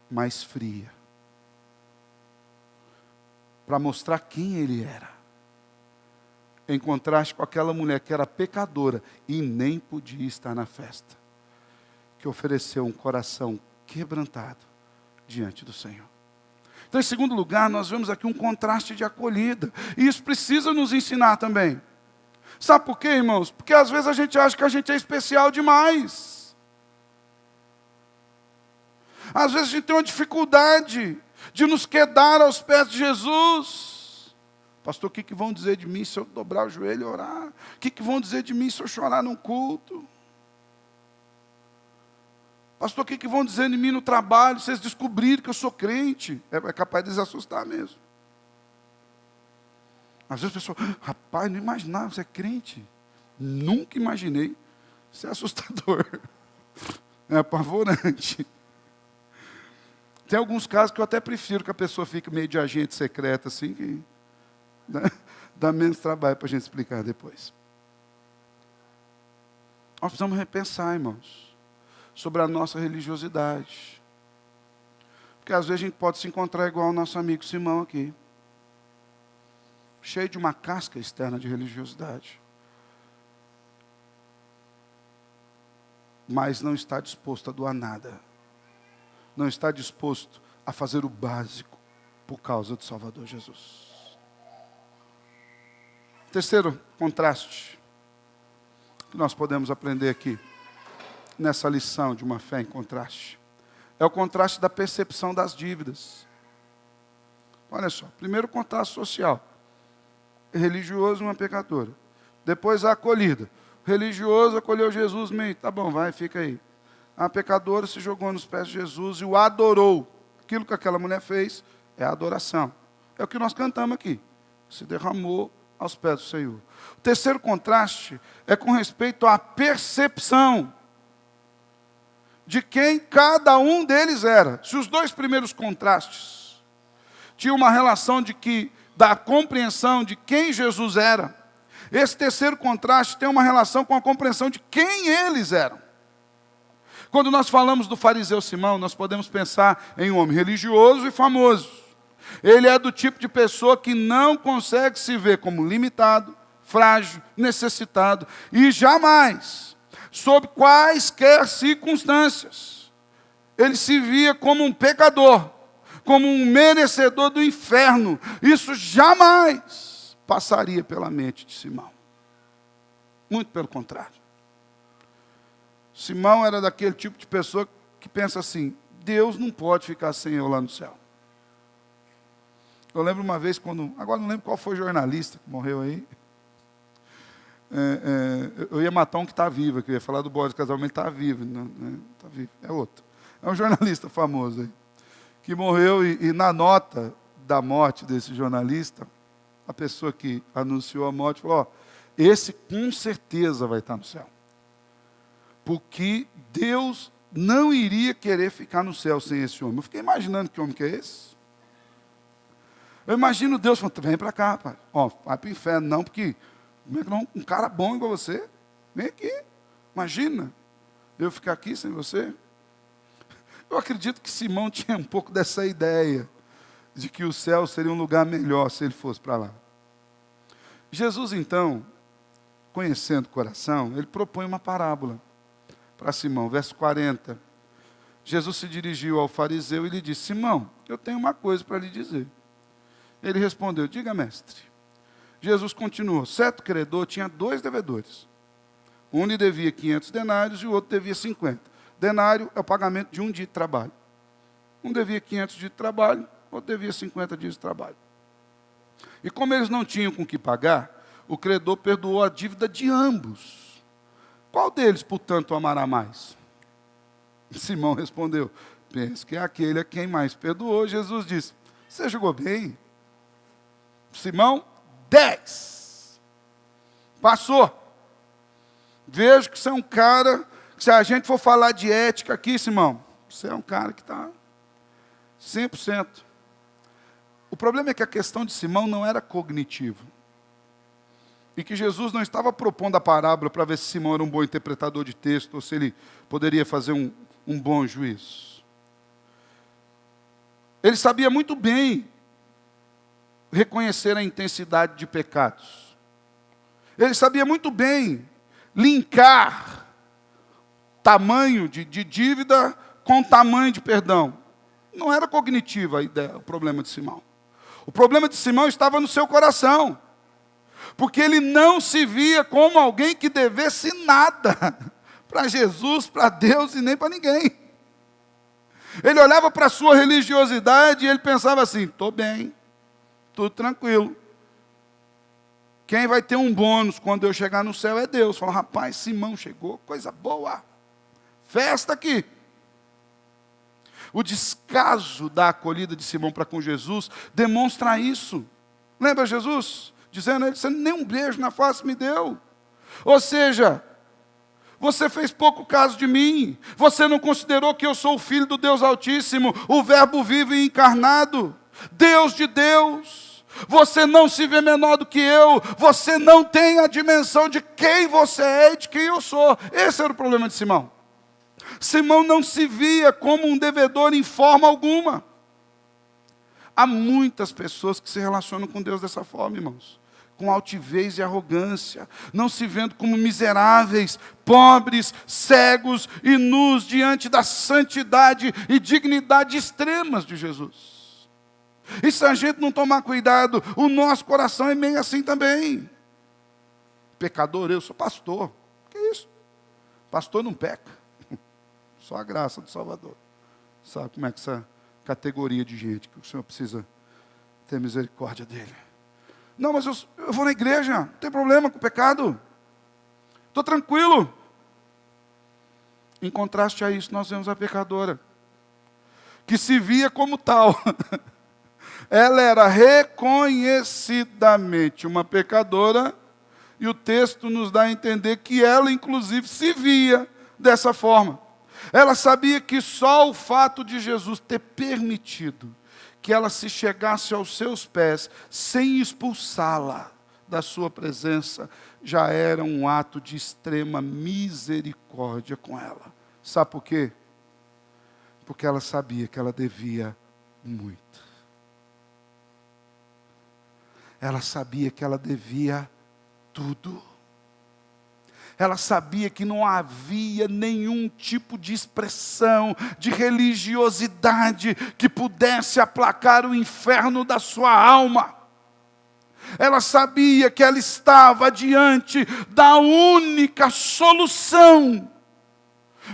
mas fria, para mostrar quem ele era, em contraste com aquela mulher que era pecadora e nem podia estar na festa, que ofereceu um coração quebrantado diante do Senhor. Então, em segundo lugar, nós vemos aqui um contraste de acolhida, e isso precisa nos ensinar também. Sabe por quê, irmãos? Porque às vezes a gente acha que a gente é especial demais. Às vezes a gente tem uma dificuldade de nos quedar aos pés de Jesus. Pastor, o que vão dizer de mim se eu dobrar o joelho e orar? O que vão dizer de mim se eu chorar num culto? Pastor, o que vão dizer de mim no trabalho se eles descobrirem que eu sou crente? É capaz de desassustar mesmo. Às vezes a pessoa, rapaz, não imaginava, você é crente? Nunca imaginei. Isso é assustador. É apavorante. Tem alguns casos que eu até prefiro que a pessoa fique meio de agente secreto, assim, que dá menos trabalho para a gente explicar depois. Nós precisamos repensar, irmãos, sobre a nossa religiosidade. Porque às vezes a gente pode se encontrar igual o nosso amigo Simão aqui, cheio de uma casca externa de religiosidade, mas não está disposto a doar nada. Não está disposto a fazer o básico por causa do Salvador Jesus. Terceiro contraste que nós podemos aprender aqui, nessa lição de uma fé em contraste, é o contraste da percepção das dívidas. Olha só, primeiro contraste social, religioso uma pecadora, depois a acolhida, o religioso acolheu Jesus, meio, tá bom, vai, fica aí. A pecadora se jogou nos pés de Jesus e o adorou. Aquilo que aquela mulher fez é a adoração. É o que nós cantamos aqui. Se derramou aos pés do Senhor. O terceiro contraste é com respeito à percepção de quem cada um deles era. Se os dois primeiros contrastes tinham uma relação da compreensão de quem Jesus era, esse terceiro contraste tem uma relação com a compreensão de quem eles eram. Quando nós falamos do fariseu Simão, nós podemos pensar em um homem religioso e famoso. Ele é do tipo de pessoa que não consegue se ver como limitado, frágil, necessitado, e jamais, sob quaisquer circunstâncias, ele se via como um pecador, como um merecedor do inferno. Isso jamais passaria pela mente de Simão. Muito pelo contrário. Simão era daquele tipo de pessoa que pensa assim, Deus não pode ficar sem eu lá no céu. Eu lembro uma vez agora não lembro qual foi o jornalista que morreu aí. Eu ia matar um que está vivo, que eu ia falar do Boris Casal, mas ele está vivo, tá vivo, é outro. É um jornalista famoso aí, que morreu e na nota da morte desse jornalista, a pessoa que anunciou a morte falou, esse com certeza vai estar no céu. Porque Deus não iria querer ficar no céu sem esse homem. Eu fiquei imaginando que homem que é esse. Eu imagino Deus falando, vem para cá, pai. Vai para o inferno, não, porque um cara bom igual você, vem aqui. Imagina, eu ficar aqui sem você. Eu acredito que Simão tinha um pouco dessa ideia, de que o céu seria um lugar melhor se ele fosse para lá. Jesus, então, conhecendo o coração, ele propõe uma parábola para Simão, verso 40. Jesus se dirigiu ao fariseu e lhe disse, Simão, eu tenho uma coisa para lhe dizer. Ele respondeu, diga, mestre. Jesus continuou, certo credor tinha 2 devedores. Um lhe devia 500 denários e o outro devia 50. Denário é o pagamento de um dia de trabalho. Um devia 500 dias de trabalho, outro devia 50 dias de trabalho. E como eles não tinham com que pagar, o credor perdoou a dívida de ambos. Qual deles, portanto, amará mais? Simão respondeu, penso que é aquele a quem mais perdoou. Jesus disse, você julgou bem. Simão, 10. Passou. Vejo que você é um cara, que se a gente for falar de ética aqui, Simão, você é um cara que está 100%. problema é que a questão de Simão não era cognitiva. E que Jesus não estava propondo a parábola para ver se Simão era um bom interpretador de texto ou se ele poderia fazer um bom juízo. Ele sabia muito bem reconhecer a intensidade de pecados. Ele sabia muito bem linkar tamanho de dívida com tamanho de perdão. Não era cognitiva a ideia, o problema de Simão. O problema de Simão estava no seu coração. Porque ele não se via como alguém que devesse nada para Jesus, para Deus e nem para ninguém. Ele olhava para a sua religiosidade e ele pensava assim: estou bem, tudo tranquilo. Quem vai ter um bônus quando eu chegar no céu é Deus. Fala: rapaz, Simão chegou, coisa boa, festa aqui. O descaso da acolhida de Simão para com Jesus demonstra isso. Lembra Jesus dizendo a ele: você nem um beijo na face me deu. Ou seja, você fez pouco caso de mim. Você não considerou que eu sou o Filho do Deus Altíssimo, o Verbo vivo e encarnado, Deus de Deus. Você não se vê menor do que eu. Você não tem a dimensão de quem você é e de quem eu sou. Esse era o problema de Simão. Simão não se via como um devedor em forma alguma. Há muitas pessoas que se relacionam com Deus dessa forma, irmãos. Com altivez e arrogância, não se vendo como miseráveis, pobres, cegos e nus diante da santidade e dignidade extremas de Jesus. E se a gente não tomar cuidado, o nosso coração é meio assim também. Pecador, eu sou pastor. Que isso? Pastor não peca. Só a graça do Salvador. Sabe como é que essa categoria de gente que o Senhor precisa ter misericórdia dele? Não, mas eu vou na igreja, não tem problema com o pecado. Estou tranquilo. Em contraste a isso, nós vemos a pecadora, que se via como tal. Ela era reconhecidamente uma pecadora, e o texto nos dá a entender que ela, inclusive, se via dessa forma. Ela sabia que só o fato de Jesus ter permitido que ela se chegasse aos seus pés, sem expulsá-la da sua presença, já era um ato de extrema misericórdia com ela. Sabe por quê? Porque ela sabia que ela devia muito. Ela sabia que ela devia tudo. Ela sabia que não havia nenhum tipo de expressão, de religiosidade que pudesse aplacar o inferno da sua alma. Ela sabia que ela estava diante da única solução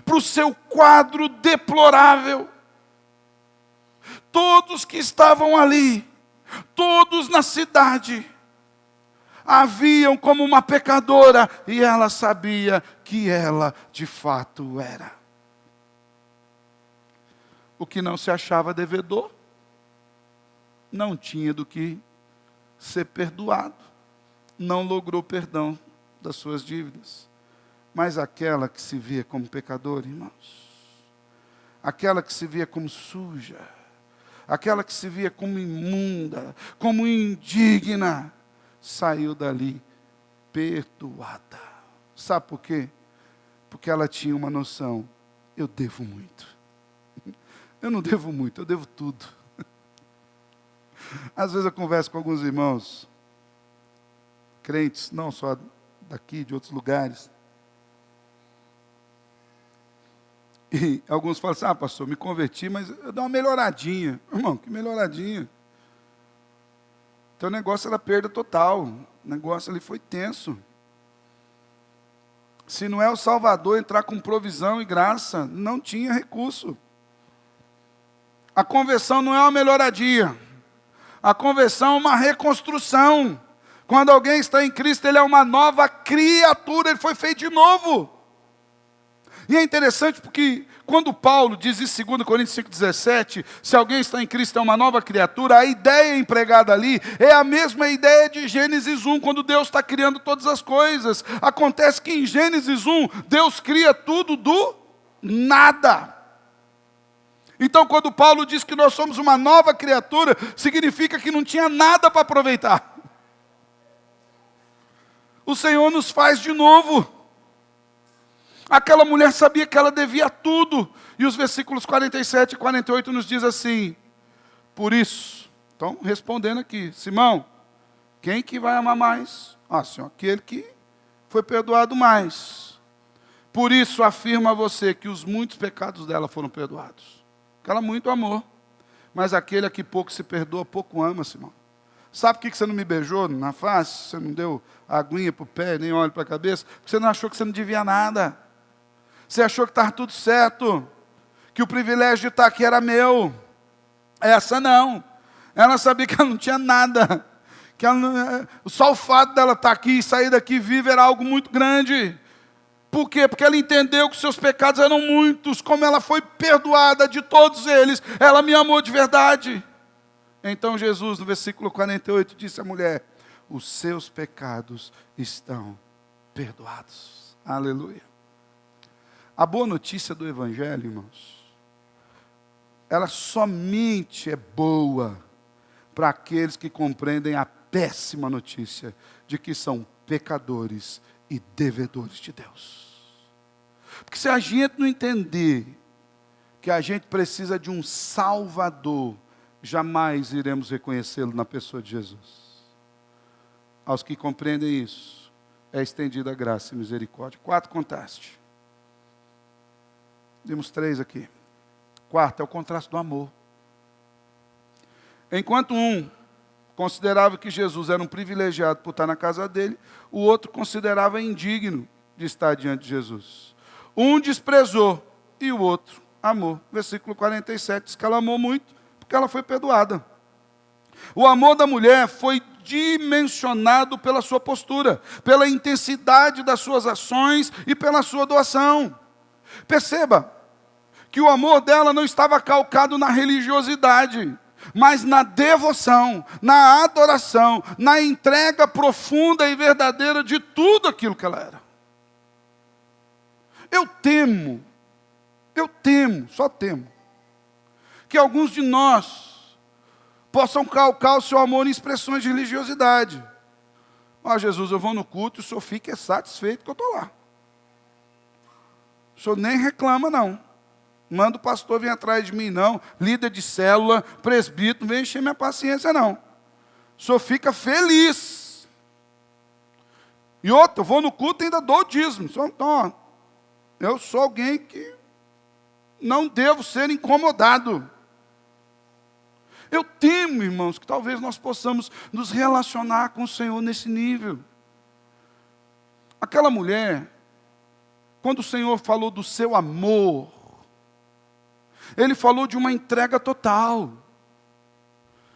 para o seu quadro deplorável. Todos que estavam ali, todos na cidade, a viam como uma pecadora, e ela sabia que ela de fato era. O que não se achava devedor, não tinha do que ser perdoado, não logrou perdão das suas dívidas. Mas aquela que se via como pecadora, irmãos, aquela que se via como suja, aquela que se via como imunda, como indigna, saiu dali perdoada. Sabe por quê? Porque ela tinha uma noção: eu devo muito. Eu não devo muito, eu devo tudo. Às vezes eu converso com alguns irmãos, crentes, não só daqui, de outros lugares. E alguns falam assim: pastor, me converti, mas eu dou uma melhoradinha. Irmão, que melhoradinha? Teu negócio era perda total. O negócio ali foi tenso. Se não é o Salvador entrar com provisão e graça, não tinha recurso. A conversão não é uma melhoradia. A conversão é uma reconstrução. Quando alguém está em Cristo, ele é uma nova criatura, ele foi feito de novo. E é interessante porque quando Paulo diz isso em 2 Coríntios 5,17, se alguém está em Cristo é uma nova criatura, a ideia empregada ali é a mesma ideia de Gênesis 1, quando Deus está criando todas as coisas. Acontece que em Gênesis 1, Deus cria tudo do nada. Então, quando Paulo diz que nós somos uma nova criatura, significa que não tinha nada para aproveitar. O Senhor nos faz de novo. Aquela mulher sabia que ela devia tudo. E os versículos 47 e 48 nos diz assim: por isso, então respondendo aqui, Simão, quem que vai amar mais? Senhor, aquele que foi perdoado mais. Por isso afirmo a você que os muitos pecados dela foram perdoados. Porque ela muito amou. Mas aquele a que pouco se perdoa, pouco ama, Simão. Sabe por que você não me beijou na face? Você não deu aguinha para o pé, nem óleo para a cabeça? Porque você não achou que você não devia nada. Você achou que estava tudo certo. Que o privilégio de estar aqui era meu. Essa não. Ela sabia que ela não tinha nada. Que ela, só o fato dela estar aqui e sair daqui viva era algo muito grande. Por quê? Porque ela entendeu que os seus pecados eram muitos. Como ela foi perdoada de todos eles, ela me amou de verdade. Então Jesus, no versículo 48, disse à mulher: os seus pecados estão perdoados. Aleluia. A boa notícia do Evangelho, irmãos, ela somente é boa para aqueles que compreendem a péssima notícia de que são pecadores e devedores de Deus. Porque se a gente não entender que a gente precisa de um Salvador, jamais iremos reconhecê-lo na pessoa de Jesus. Aos que compreendem isso, é estendida a graça e misericórdia. 4, contraste. Temos 3 aqui. 4 é o contraste do amor. Enquanto um considerava que Jesus era um privilegiado por estar na casa dele, o outro considerava indigno de estar diante de Jesus. Um desprezou e o outro amou. Versículo 47 diz que ela amou muito, porque ela foi perdoada. O amor da mulher foi dimensionado pela sua postura, pela intensidade das suas ações e pela sua doação. Perceba que o amor dela não estava calcado na religiosidade, mas na devoção, na adoração, na entrega profunda e verdadeira de tudo aquilo que ela era. Eu temo, só temo, que alguns de nós possam calcar o seu amor em expressões de religiosidade. Jesus, eu vou no culto e o senhor fica satisfeito que eu estou lá. O senhor nem reclama, não. Manda o pastor vir atrás de mim, não. Líder de célula, presbítero, não vem encher minha paciência, não. O senhor fica feliz. E outra, eu vou no culto e ainda dou o dízimo. Então, eu sou alguém que não devo ser incomodado. Eu temo, irmãos, que talvez nós possamos nos relacionar com o Senhor nesse nível. Aquela mulher, quando o Senhor falou do seu amor, Ele falou de uma entrega total.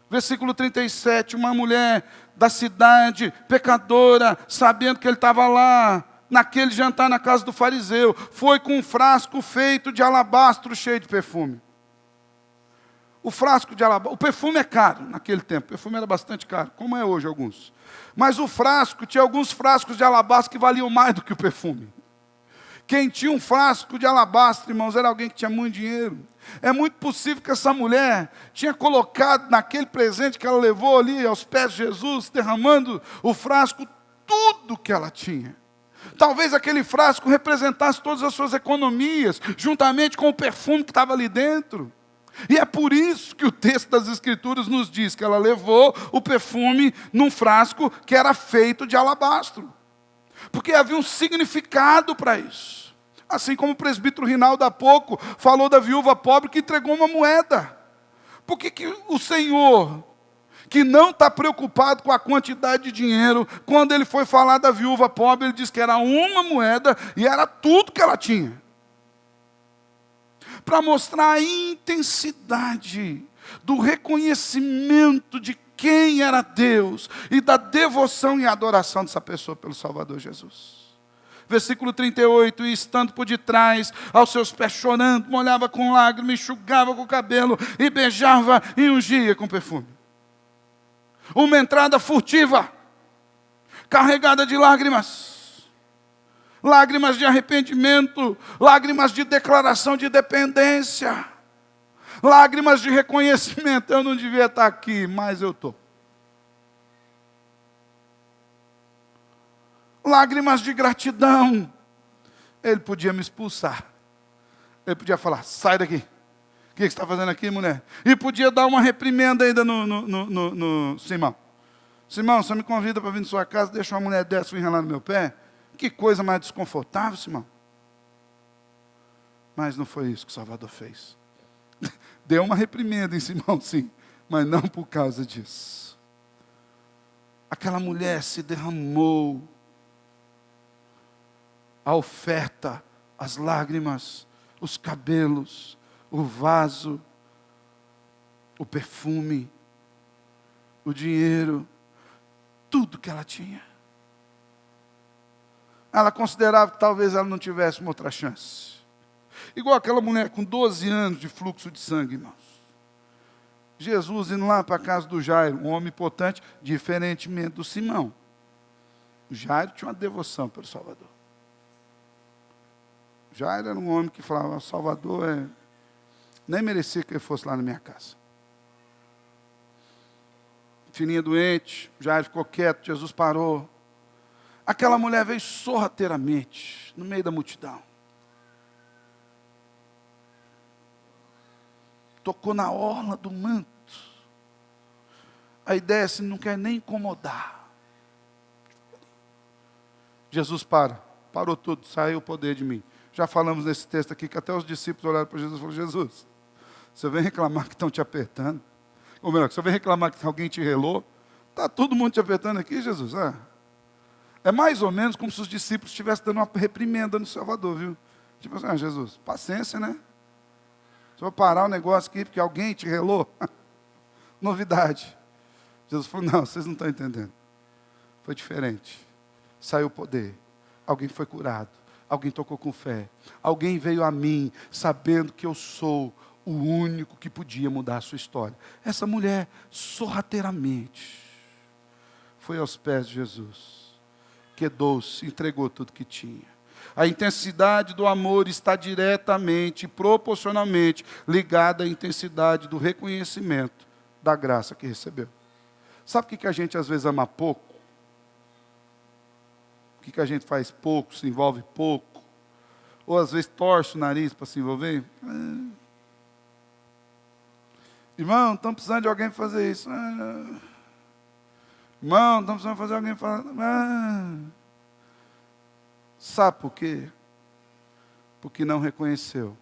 Versículo 37, uma mulher da cidade, pecadora, sabendo que ele estava lá, naquele jantar na casa do fariseu, foi com um frasco feito de alabastro cheio de perfume. O frasco de alabastro, o perfume é caro naquele tempo, o perfume era bastante caro, como é hoje alguns. Mas o frasco, tinha alguns frascos de alabastro que valiam mais do que o perfume. Quem tinha um frasco de alabastro, irmãos, era alguém que tinha muito dinheiro. É muito possível que essa mulher tinha colocado naquele presente que ela levou ali aos pés de Jesus, derramando o frasco, tudo que ela tinha. Talvez aquele frasco representasse todas as suas economias, juntamente com o perfume que estava ali dentro. E é por isso que o texto das Escrituras nos diz que ela levou o perfume num frasco que era feito de alabastro. Porque havia um significado para isso. Assim como o presbítero Rinaldo há pouco falou da viúva pobre que entregou uma moeda. Por que o Senhor, que não está preocupado com a quantidade de dinheiro, quando Ele foi falar da viúva pobre, Ele disse que era uma moeda e era tudo que ela tinha? Para mostrar a intensidade do reconhecimento de quem era Deus e da devoção e adoração dessa pessoa pelo Salvador Jesus. Versículo 38, e estando por detrás, aos seus pés chorando, molhava com lágrimas, enxugava com o cabelo, e beijava e ungia com perfume. Uma entrada furtiva, carregada de lágrimas. Lágrimas de arrependimento, lágrimas de declaração de dependência. Lágrimas de reconhecimento. Eu não devia estar aqui, mas eu estou. Lágrimas de gratidão. Ele podia me expulsar. Ele podia falar, sai daqui. O que você está fazendo aqui, mulher? E podia dar uma reprimenda ainda no Simão. Simão, você me convida para vir na sua casa, deixa uma mulher dessa vir lá no meu pé? Que coisa mais desconfortável, Simão. Mas não foi isso que o Salvador fez. Deu uma reprimenda em Simão, sim, mas não por causa disso. Aquela mulher se derramou. A oferta, as lágrimas, os cabelos, o vaso, o perfume, o dinheiro, tudo que ela tinha. Ela considerava que talvez ela não tivesse uma outra chance. Igual aquela mulher com 12 anos de fluxo de sangue, irmãos. Jesus indo lá para a casa do Jairo, um homem importante, diferentemente do Simão. O Jairo tinha uma devoção pelo Salvador. Jairo era um homem que falava, Salvador nem merecia que ele fosse lá na minha casa. Filhinha doente, Jairo ficou quieto, Jesus parou. Aquela mulher veio sorrateiramente, no meio da multidão. Tocou na orla do manto. A ideia é assim, não quer nem incomodar. Jesus parou tudo, saiu o poder de mim. Já falamos nesse texto aqui, que até os discípulos olharam para Jesus e falaram, Jesus, você vem reclamar que estão te apertando? Ou melhor, você vem reclamar que alguém te relou? Está todo mundo te apertando aqui, Jesus? É mais ou menos como se os discípulos estivessem dando uma reprimenda no Salvador, viu? Tipo assim, Jesus, paciência, né? Só vou parar o negócio aqui porque alguém te relou. Novidade. Jesus falou, não, vocês não estão entendendo. Foi diferente. Saiu o poder. Alguém foi curado. Alguém tocou com fé. Alguém veio a mim, sabendo que eu sou o único que podia mudar a sua história. Essa mulher, sorrateiramente, foi aos pés de Jesus. Quedou-se, entregou tudo que tinha. A intensidade do amor está diretamente, proporcionalmente ligada à intensidade do reconhecimento da graça que recebeu. Sabe por que a gente às vezes ama pouco? Por que a gente faz pouco, se envolve pouco? Ou às vezes torce o nariz para se envolver? Irmão, estamos precisando de alguém fazer isso. Irmão, estamos precisando fazer alguém fazer. Sabe por quê? Porque não reconheceu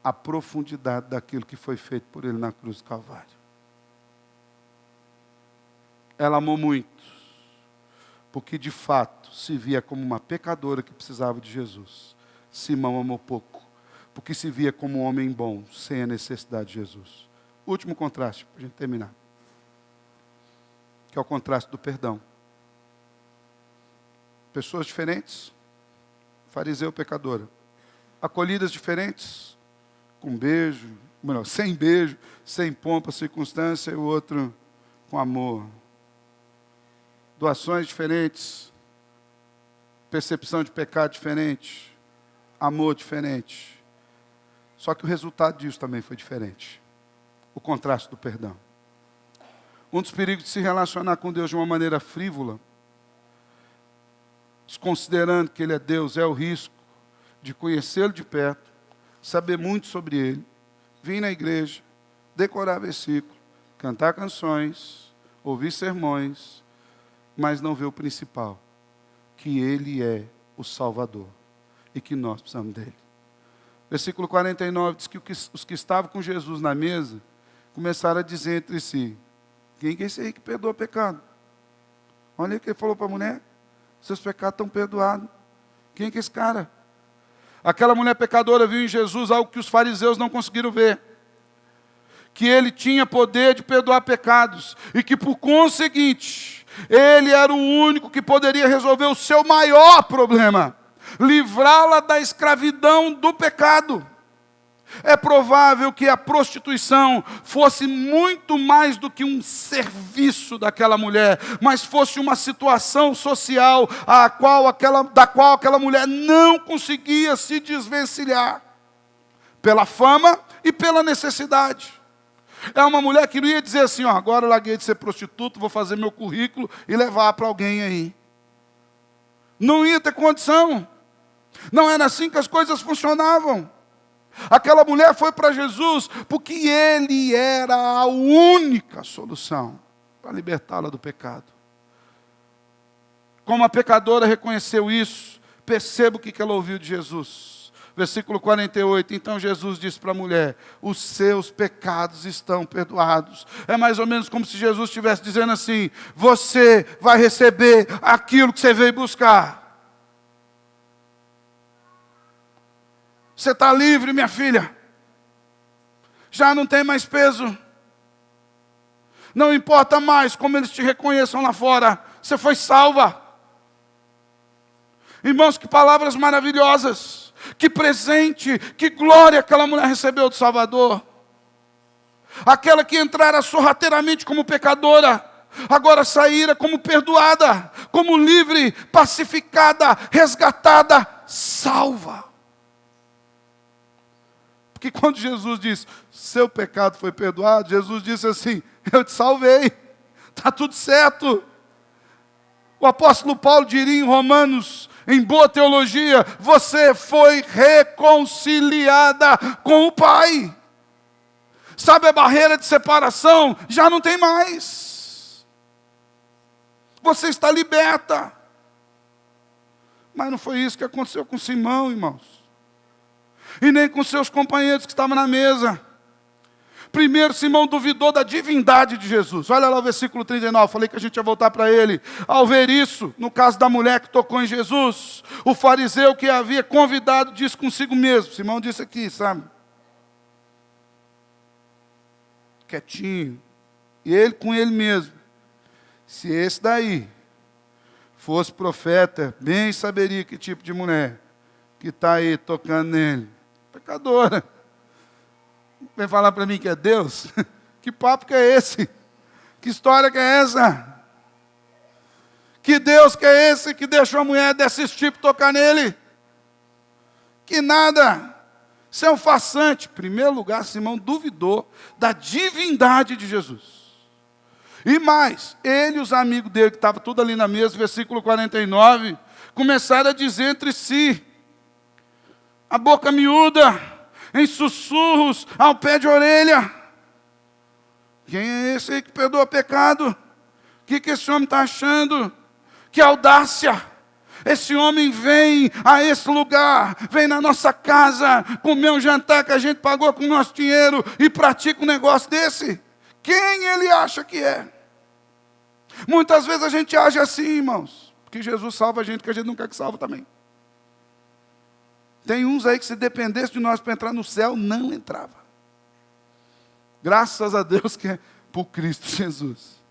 a profundidade daquilo que foi feito por ele na cruz do Calvário. Ela amou muito, porque de fato se via como uma pecadora que precisava de Jesus. Simão amou pouco, porque se via como um homem bom, sem a necessidade de Jesus. Último contraste, para a gente terminar, que é o contraste do perdão. Pessoas diferentes, fariseu, pecadora. Acolhidas diferentes, com beijo, sem beijo, sem pompa, circunstância, e o outro com amor. Doações diferentes, percepção de pecado diferente, amor diferente. Só que o resultado disso também foi diferente. O contraste do perdão. Um dos perigos de se relacionar com Deus de uma maneira frívola, desconsiderando que Ele é Deus, é o risco de conhecê-lo de perto, saber muito sobre Ele, vir na igreja, decorar versículo, cantar canções, ouvir sermões, mas não ver o principal, que Ele é o Salvador e que nós precisamos dEle. Versículo 49 diz que os que estavam com Jesus na mesa começaram a dizer entre si, quem que é esse aí que perdoa pecado? Olha o que ele falou para a mulher. Seus pecados estão perdoados. Quem é que é esse cara? Aquela mulher pecadora viu em Jesus algo que os fariseus não conseguiram ver. Que ele tinha poder de perdoar pecados. E que por conseguinte, ele era o único que poderia resolver o seu maior problema. Livrá-la da escravidão do pecado. É provável que a prostituição fosse muito mais do que um serviço daquela mulher, mas fosse uma situação social da qual aquela mulher não conseguia se desvencilhar. Pela fama, e pela necessidade. É uma mulher que não ia dizer assim, ó, agora eu larguei de ser prostituta, vou fazer meu currículo e levar para alguém aí. Não ia ter condição. Não era assim que as coisas funcionavam. Aquela mulher foi para Jesus porque Ele era a única solução para libertá-la do pecado. Como a pecadora reconheceu isso, perceba o que ela ouviu de Jesus. Versículo 48, então Jesus disse para a mulher, os seus pecados estão perdoados. É mais ou menos como se Jesus estivesse dizendo assim, você vai receber aquilo que você veio buscar. Você está livre, minha filha. Já não tem mais peso. Não importa mais como eles te reconheçam lá fora. Você foi salva. Irmãos, que palavras maravilhosas. Que presente, que glória aquela mulher recebeu do Salvador. Aquela que entrara sorrateiramente como pecadora, agora saíra como perdoada, como livre, pacificada, resgatada, salva. Porque quando Jesus disse, seu pecado foi perdoado, Jesus disse assim, eu te salvei, está tudo certo. O apóstolo Paulo diria em Romanos, em boa teologia, você foi reconciliada com o Pai. Sabe a barreira de separação? Já não tem mais. Você está liberta. Mas não foi isso que aconteceu com Simão, irmãos. E nem com seus companheiros que estavam na mesa. Primeiro, Simão duvidou da divindade de Jesus. Olha lá o versículo 39, falei que a gente ia voltar para ele. Ao ver isso, no caso da mulher que tocou em Jesus, o fariseu que a havia convidado disse consigo mesmo. Simão disse aqui, sabe? Quietinho. E ele com ele mesmo. Se esse daí fosse profeta, bem saberia que tipo de mulher que está aí tocando nele. Pecadora. Vem falar para mim que é Deus? Que papo que é esse? Que história que é essa? Que Deus que é esse que deixou a mulher desse tipo tocar nele? Que nada. Isso é um farsante. Em primeiro lugar, Simão duvidou da divindade de Jesus. E mais, ele e os amigos dele, que estavam tudo ali na mesa, versículo 49, começaram a dizer entre si, a boca miúda, em sussurros, ao pé de orelha. Quem é esse aí que perdoa pecado? O que esse homem está achando? Que audácia! Esse homem vem a esse lugar, vem na nossa casa, comer um jantar que a gente pagou com o nosso dinheiro e pratica um negócio desse. Quem ele acha que é? Muitas vezes a gente age assim, irmãos, porque Jesus salva a gente que a gente não quer que salve também. Tem uns aí que se dependesse de nós para entrar no céu, não entrava. Graças a Deus que é por Cristo Jesus.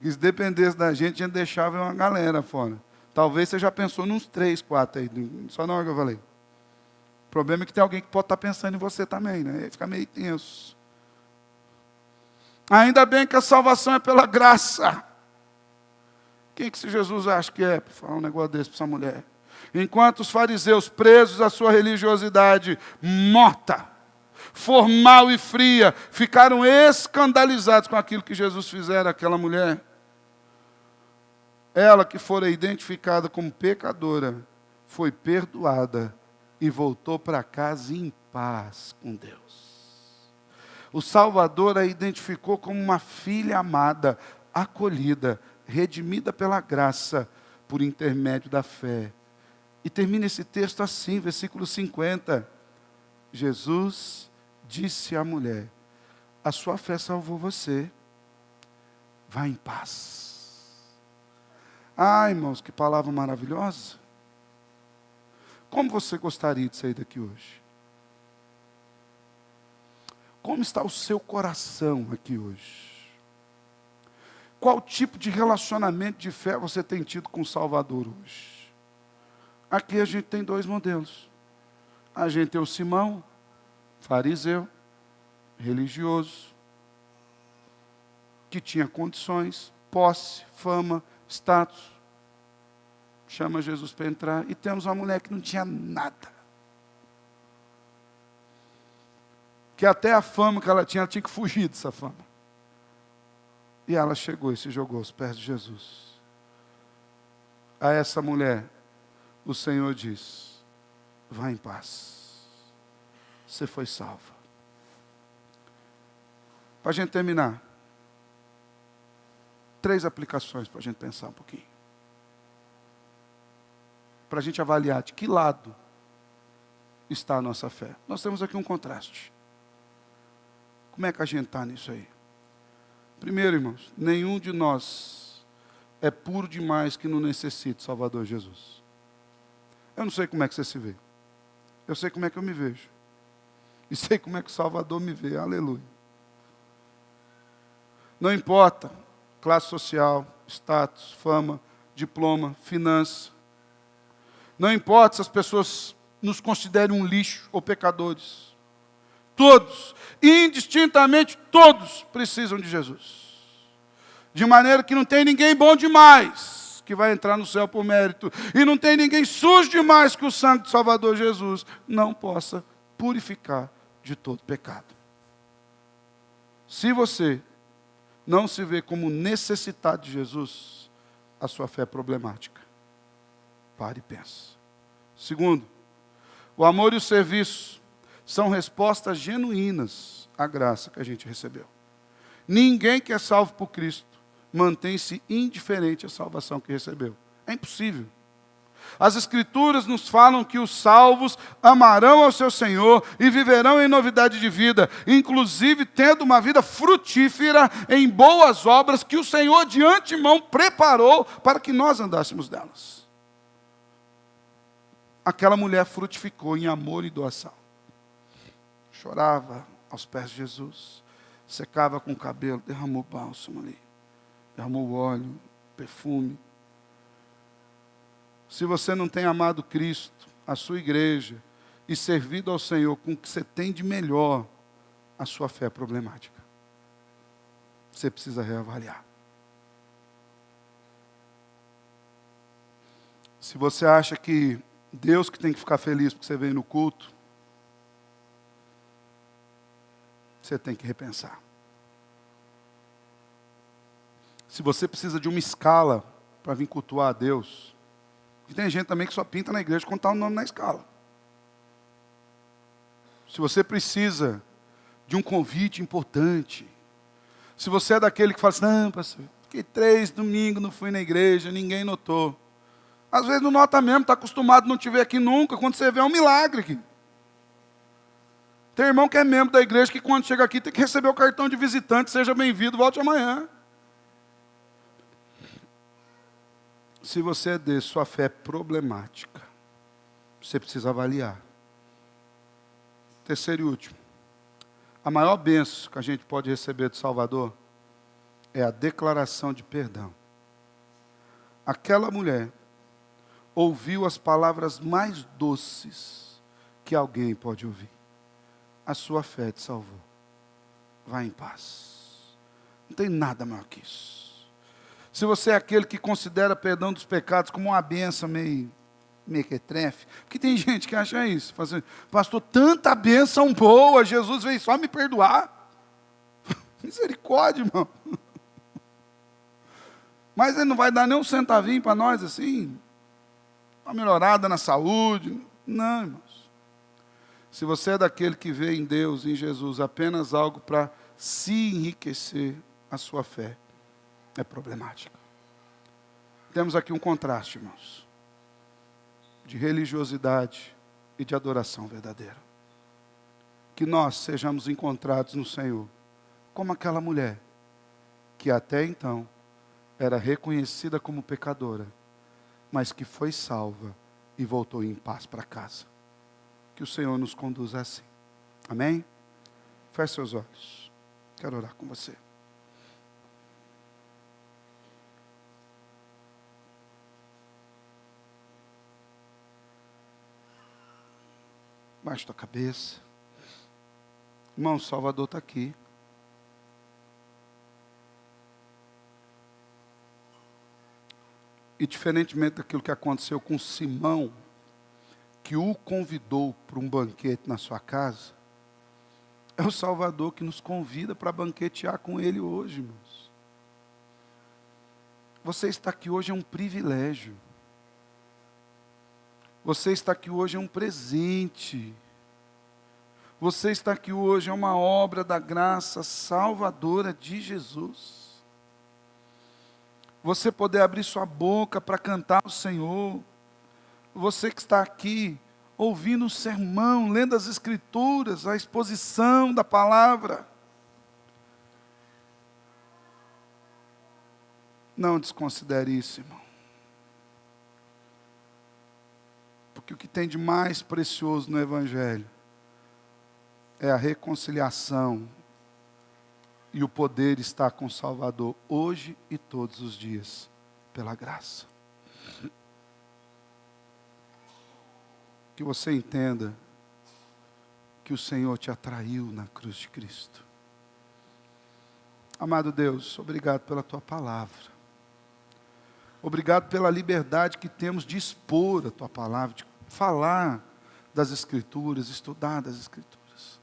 E se dependesse da gente deixava uma galera fora. Talvez você já pensou nos 3, 4 aí, só na hora que eu falei. O problema é que tem alguém que pode estar pensando em você também, né? Aí fica meio tenso. Ainda bem que a salvação é pela graça. Quem que esse Jesus acha que é para falar um negócio desse para essa mulher? Enquanto os fariseus, presos à sua religiosidade morta, formal e fria, ficaram escandalizados com aquilo que Jesus fizera àquela mulher. Ela que fora identificada como pecadora, foi perdoada e voltou para casa em paz com Deus. O Salvador a identificou como uma filha amada, acolhida, redimida pela graça, por intermédio da fé. E termina esse texto assim, versículo 50. Jesus disse à mulher, a sua fé salvou você, vá em paz. Ah, irmãos, que palavra maravilhosa. Como você gostaria de sair daqui hoje? Como está o seu coração aqui hoje? Qual tipo de relacionamento de fé você tem tido com o Salvador hoje? Aqui a gente tem 2 modelos. A gente tem o Simão, fariseu, religioso, que tinha condições, posse, fama, status. Chama Jesus para entrar. E temos uma mulher que não tinha nada. que até a fama que ela tinha que fugir dessa fama. E ela chegou e se jogou aos pés de Jesus. A essa mulher, o Senhor diz: vá em paz, você foi salva. Para a gente terminar, 3 aplicações para a gente pensar um pouquinho. Para a gente avaliar de que lado está a nossa fé. Nós temos aqui um contraste. Como é que a gente está nisso aí? Primeiro, irmãos, nenhum de nós é puro demais que não necessite Salvador Jesus. Eu não sei como é que você se vê. Eu sei como é que eu me vejo. E sei como é que o Salvador me vê. Aleluia. Não importa classe social, status, fama, diploma, finança. Não importa se as pessoas nos considerem um lixo ou pecadores. Todos, indistintamente todos, precisam de Jesus. De maneira que não tem ninguém bom demais que vai entrar no céu por mérito. E não tem ninguém sujo demais que o sangue do Salvador Jesus não possa purificar de todo pecado. Se você não se vê como necessitado de Jesus, a sua fé é problemática. Pare e pense. Segundo, o amor e o serviço são respostas genuínas à graça que a gente recebeu. Ninguém que é salvo por Cristo mantém-se indiferente à salvação que recebeu. É impossível. As Escrituras nos falam que os salvos amarão ao seu Senhor e viverão em novidade de vida, inclusive tendo uma vida frutífera em boas obras que o Senhor de antemão preparou para que nós andássemos delas. Aquela mulher frutificou em amor e doação. Chorava aos pés de Jesus, secava com o cabelo, derramou bálsamo ali, derramou óleo, perfume. Se você não tem amado Cristo, a sua igreja, e servido ao Senhor com o que você tem de melhor, a sua fé é problemática. Você precisa reavaliar. Se você acha que Deus que tem que ficar feliz porque você veio no culto, você tem que repensar. Se você precisa de uma escala para vir cultuar a Deus, e tem gente também que só pinta na igreja quando está o nome na escala. Se você precisa de um convite importante, se você é daquele que fala assim: não, pastor, fiquei 3 domingos, não fui na igreja, ninguém notou. Às vezes não nota mesmo, está acostumado a não te ver aqui nunca, quando você vê é um milagre aqui. Tem irmão que é membro da igreja que quando chega aqui tem que receber o cartão de visitante, seja bem-vindo, volte amanhã. Se você é desse, sua fé é problemática. Você precisa avaliar. Terceiro e último. A maior bênção que a gente pode receber do Salvador é a declaração de perdão. Aquela mulher ouviu as palavras mais doces que alguém pode ouvir. A sua fé te salvou. Vá em paz. Não tem nada maior que isso. Se você é aquele que considera perdão dos pecados como uma benção meio mequetrefe, porque tem gente que acha isso, fala assim: pastor, tanta benção boa, Jesus veio só me perdoar. Misericórdia, irmão. Mas ele não vai dar nem um centavinho para nós assim, uma melhorada na saúde. Não, irmãos. Se você é daquele que vê em Deus, em Jesus, apenas algo para se enriquecer, a sua fé é problemática. Temos aqui um contraste, irmãos, de religiosidade e de adoração verdadeira. Que nós sejamos encontrados no Senhor, como aquela mulher, que até então era reconhecida como pecadora, mas que foi salva e voltou em paz para casa. Que o Senhor nos conduza assim. Amém? Feche seus olhos. Quero orar com você. Baixe tua cabeça. Irmão, o Salvador está aqui. E diferentemente daquilo que aconteceu com Simão, que o convidou para um banquete na sua casa, É o Salvador que nos convida para banquetear com Ele hoje, irmãos. Você está aqui hoje é um privilégio. Você está aqui hoje é um presente. Você está aqui hoje é uma obra da graça salvadora de Jesus. Você poder abrir sua boca para cantar o Senhor. Você que está aqui ouvindo o sermão, lendo as Escrituras, a exposição da palavra. Não desconsidere isso, irmão. Porque o que tem de mais precioso no Evangelho é a reconciliação e o poder estar com o Salvador hoje e todos os dias, pela graça. Que você entenda que o Senhor te atraiu na cruz de Cristo. Amado Deus, obrigado pela Tua palavra. Obrigado pela liberdade que temos de expor a Tua palavra, de falar das Escrituras, estudar das Escrituras.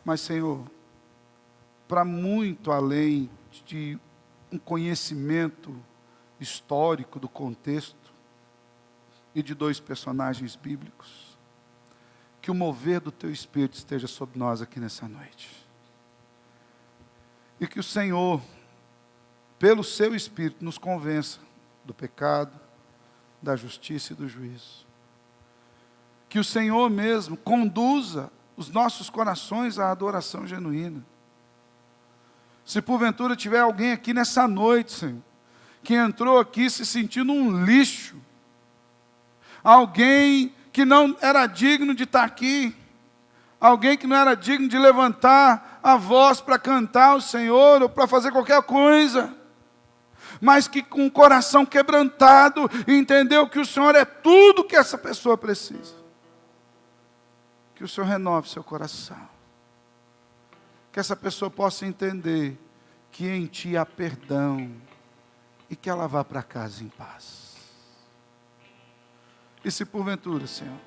Mas, Senhor, para muito além de um conhecimento histórico do contexto e de dois personagens bíblicos, que o mover do Teu Espírito esteja sobre nós aqui nessa noite. E que o Senhor, pelo Seu Espírito, nos convença do pecado, da justiça e do juízo. Que o Senhor mesmo conduza os nossos corações à adoração genuína. Se porventura tiver alguém aqui nessa noite, Senhor, que entrou aqui se sentindo um lixo, alguém que não era digno de estar aqui, alguém que não era digno de levantar a voz para cantar ao Senhor ou para fazer qualquer coisa, mas que com o coração quebrantado entendeu que o Senhor é tudo que essa pessoa precisa. Que o Senhor renove seu coração. Que essa pessoa possa entender que em Ti há perdão e que ela vá para casa em paz. E se porventura, Senhor,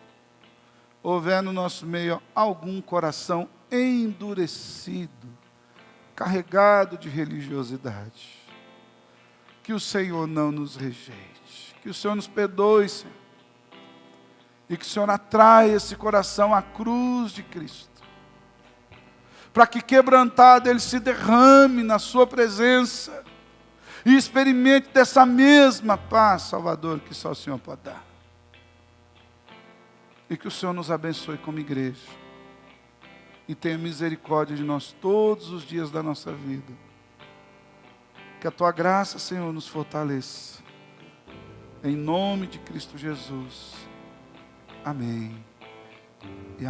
houver no nosso meio algum coração endurecido, carregado de religiosidade, que o Senhor não nos rejeite, que o Senhor nos perdoe, Senhor, e que o Senhor atraia esse coração à cruz de Cristo, para que quebrantado ele se derrame na sua presença, e experimente dessa mesma paz, Salvador, que só o Senhor pode dar. E que o Senhor nos abençoe como igreja, e tenha misericórdia de nós todos os dias da nossa vida. Que a Tua graça, Senhor, nos fortaleça. Em nome de Cristo Jesus. Amém. E amém.